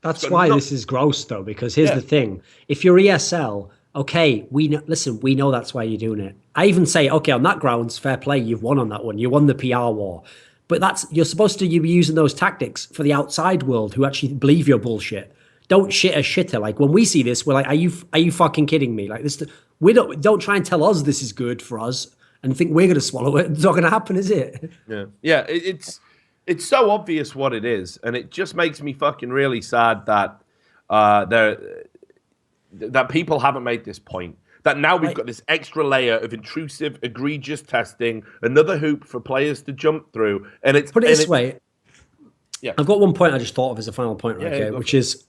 That's why this is gross, though, because here's the thing. If you're ESL, okay, we know that's why you're doing it. I even say, okay, on that grounds, fair play, you've won on that one. You won the PR war. But you're supposed to be using those tactics for the outside world who actually believe your bullshit. Don't shit a shitter. Like, when we see this, we're like, are you fucking kidding me? Like, this, don't try and tell us this is good for us and think we're going to swallow it. It's not going to happen, is it? Yeah. It's so obvious what it is, and it just makes me fucking really sad that that people haven't made this point. That now we've got this extra layer of intrusive, egregious testing, another hoop for players to jump through, and it's... Put it this way. Yeah. I've got one point I just thought of as a final point, which is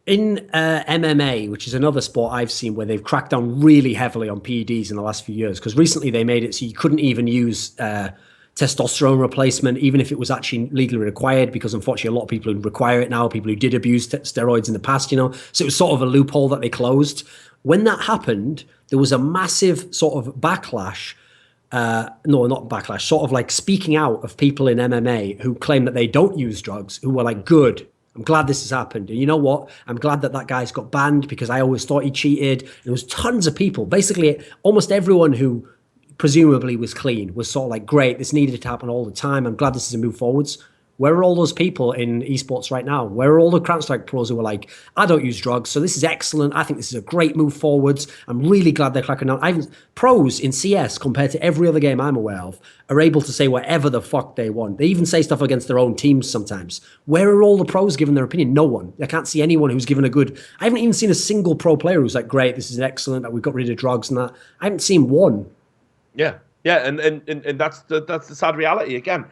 in MMA, which is another sport I've seen where they've cracked down really heavily on PEDs in the last few years, because recently they made it so you couldn't even use... testosterone replacement, even if it was actually legally required, because unfortunately a lot of people who require it now, people who did abuse steroids in the past, so it was sort of a loophole that they closed. When that happened, there was a massive sort of backlash, sort of like speaking out of people in MMA who claim that they don't use drugs, who were like, good, I'm glad this has happened. And you know what? I'm glad that guy's got banned because I always thought he cheated. And there was tons of people, basically almost everyone who presumably was clean, was sort of like, great, this needed to happen all the time. I'm glad this is a move forwards. Where are all those people in esports right now? Where are all the Counter-Strike pros who are like, I don't use drugs, so this is excellent. I think this is a great move forwards. I'm really glad they're cracking down. Pros in CS, compared to every other game I'm aware of, are able to say whatever the fuck they want. They even say stuff against their own teams sometimes. Where are all the pros giving their opinion? No one. I can't see anyone who's given a good... I haven't even seen a single pro player who's like, great, this is excellent, that we've got rid of drugs and that. I haven't seen one. Yeah, and that's the sad reality. Again,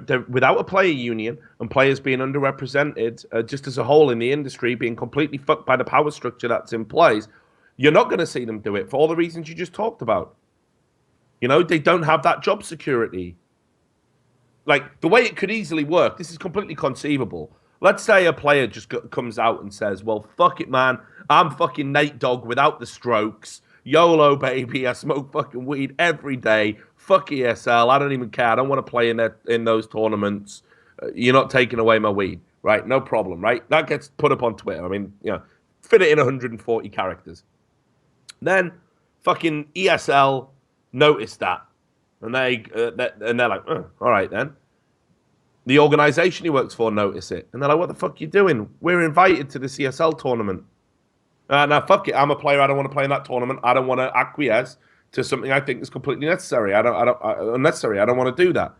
they're without a player union and players being underrepresented, just as a whole in the industry, being completely fucked by the power structure that's in place. You're not going to see them do it for all the reasons you just talked about. You know, they don't have that job security. Like, the way it could easily work, this is completely conceivable. Let's say a player just comes out and says, well, fuck it, man. I'm fucking Nate Dogg without the strokes. YOLO, baby. I smoke fucking weed every day. Fuck ESL. I don't even care. I don't want to play in those tournaments. You're not taking away my weed. Right? No problem, right? That gets put up on Twitter. I mean, you know, fit it in 140 characters. Then fucking ESL noticed that. And they're like, oh, all right then. The organization he works for notice it. And they're like, what the fuck are you doing? We're invited to the CSL tournament. Now, fuck it. I'm a player. I don't want to play in that tournament. I don't want to acquiesce to something I think is completely necessary. Unnecessary. I don't want to do that.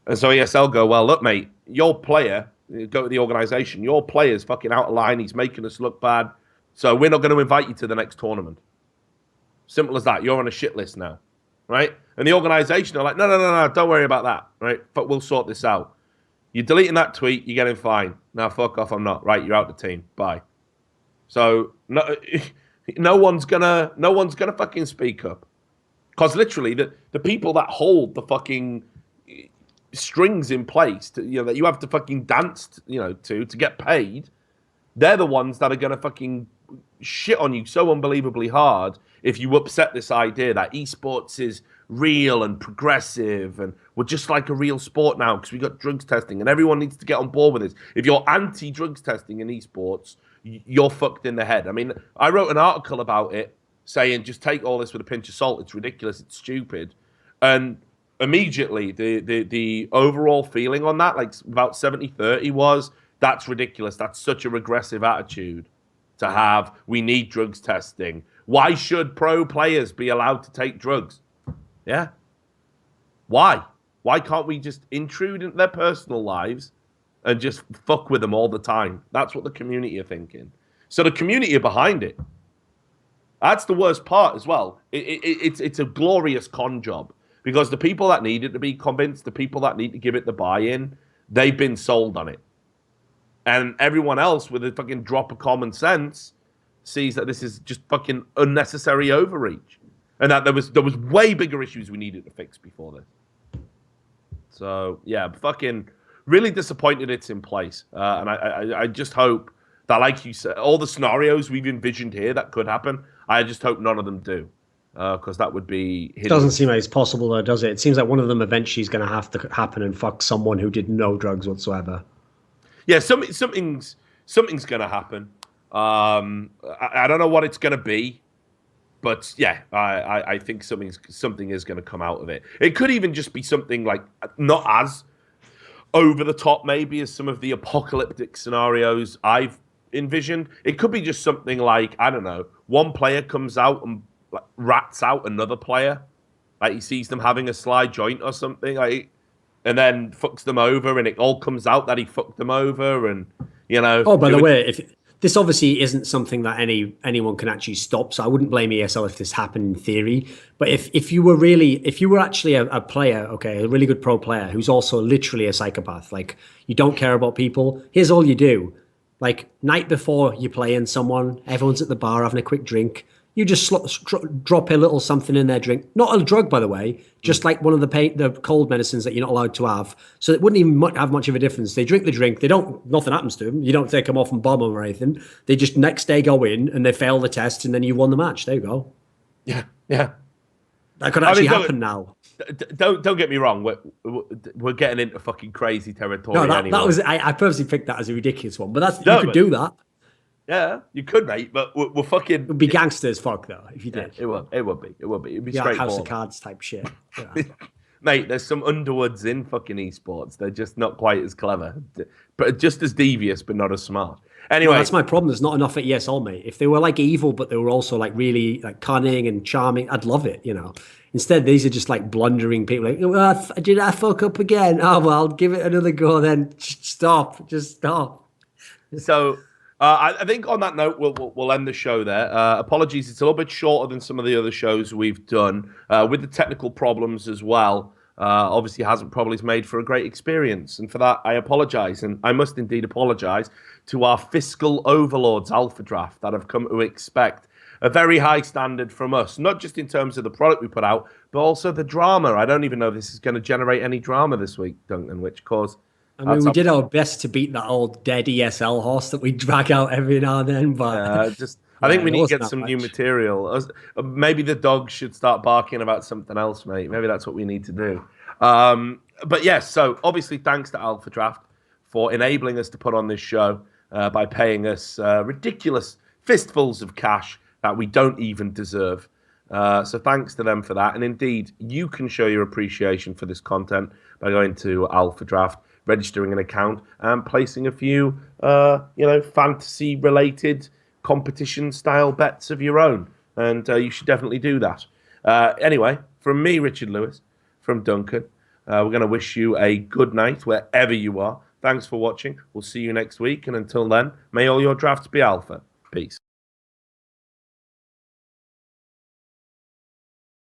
And so ESL go, well, look, mate, your player, go to the organization, your player's fucking out of line. He's making us look bad. So we're not going to invite you to the next tournament. Simple as that. You're on a shit list now. Right? And the organization are like, no, don't worry about that. Right? But we'll sort this out. You're deleting that tweet, you're getting fined. Now fuck off, I'm not. Right, you're out the team. Bye. So no one's gonna fucking speak up. Because literally the people that hold the fucking strings in place to, you know, that you have to fucking dance, you know, to get paid, they're the ones that are gonna fucking shit on you so unbelievably hard if you upset this idea that esports is real and progressive and we're just like a real sport now because we got drugs testing and everyone needs to get on board with this. If you're anti-drugs testing in esports, you're fucked in the head. I mean, I wrote an article about it saying just take all this with a pinch of salt. It's ridiculous. It's stupid. And immediately the overall feeling on that, like about 70-30 was, that's ridiculous. That's such a regressive attitude to have. We need drugs testing. Why should pro players be allowed to take drugs? Yeah. Why? Why can't we just intrude into their personal lives and just fuck with them all the time? That's what the community are thinking. So the community are behind it. That's the worst part as well. It's a glorious con job because the people that need it to be convinced, the people that need to give it the buy-in, they've been sold on it. And everyone else with a fucking drop of common sense sees that this is just fucking unnecessary overreach. And that there was way bigger issues we needed to fix before this. So, yeah, fucking really disappointed it's in place. And I just hope that, like you said, all the scenarios we've envisioned here that could happen, I just hope none of them do. Because that would be... It doesn't seem like it's possible, though, does it? It seems like one of them eventually is going to have to happen and fuck someone who did no drugs whatsoever. Yeah, something's going to happen. I don't know what it's going to be. But yeah, I think something is going to come out of it. It could even just be something like not as over the top, maybe, as some of the apocalyptic scenarios I've envisioned. It could be just something like, I don't know, one player comes out and like, rats out another player, like he sees them having a sly joint or something, like, and then fucks them over, and it all comes out that he fucked them over, and you know. Oh, by the way, if this obviously isn't something that anyone can actually stop, so I wouldn't blame ESL if this happened in theory. But if you were actually a player, okay, a really good pro player who's also literally a psychopath, like you don't care about people, here's all you do. Like night before you're playing someone, everyone's at the bar having a quick drink. You just drop a little something in their drink. Not a drug, by the way, just like one of the cold medicines that you're not allowed to have. So it wouldn't even have much of a difference. They drink the drink. Nothing happens to them. You don't take them off and bomb them or anything. They just next day go in and they fail the test and then you won the match. There you go. Yeah. That could actually happen now. Don't get me wrong. We're getting into fucking crazy territory. No, anyway. that was I purposely picked that as a ridiculous one, but you could do that. Yeah, you could, mate, but we're fucking... It would be gangster as fuck, though, if you did. It would be. It'd be like straightforward. House of Cards type shit. Yeah. Mate, there's some underwoods in fucking esports. They're just not quite as clever. But just as devious, but not as smart. Anyway... Well, that's my problem. There's not enough at ESL, mate. If they were, like, evil, but they were also, like, really, like, cunning and charming, I'd love it, you know? Instead, these are just, like, blundering people. Like, oh, did I fuck up again? Oh, well, give it another go then. Just stop. So... I think on that note, we'll end the show there. Apologies, it's a little bit shorter than some of the other shows we've done with the technical problems as well. obviously hasn't probably made for a great experience. And for that, I apologise. And I must indeed apologise to our fiscal overlords, Alphadraft, that have come to expect a very high standard from us, not just in terms of the product we put out, but also the drama. I don't even know if this is going to generate any drama this week, Duncan, which cause... I mean, we did our best to beat that old dead ESL horse that we drag out every now and then, but I think we need to get not some much. new material. Maybe the dogs should start barking about something else, mate. Maybe that's what we need to do. But yes, so obviously thanks to Alphadraft for enabling us to put on this show by paying us ridiculous fistfuls of cash that we don't even deserve. So thanks to them for that. And indeed, you can show your appreciation for this content by going to Alphadraft, registering an account, and placing a few, fantasy-related competition-style bets of your own. And you should definitely do that. Anyway, from me, Richard Lewis, from Duncan, we're going to wish you a good night wherever you are. Thanks for watching. We'll see you next week. And until then, may all your drafts be alpha. Peace.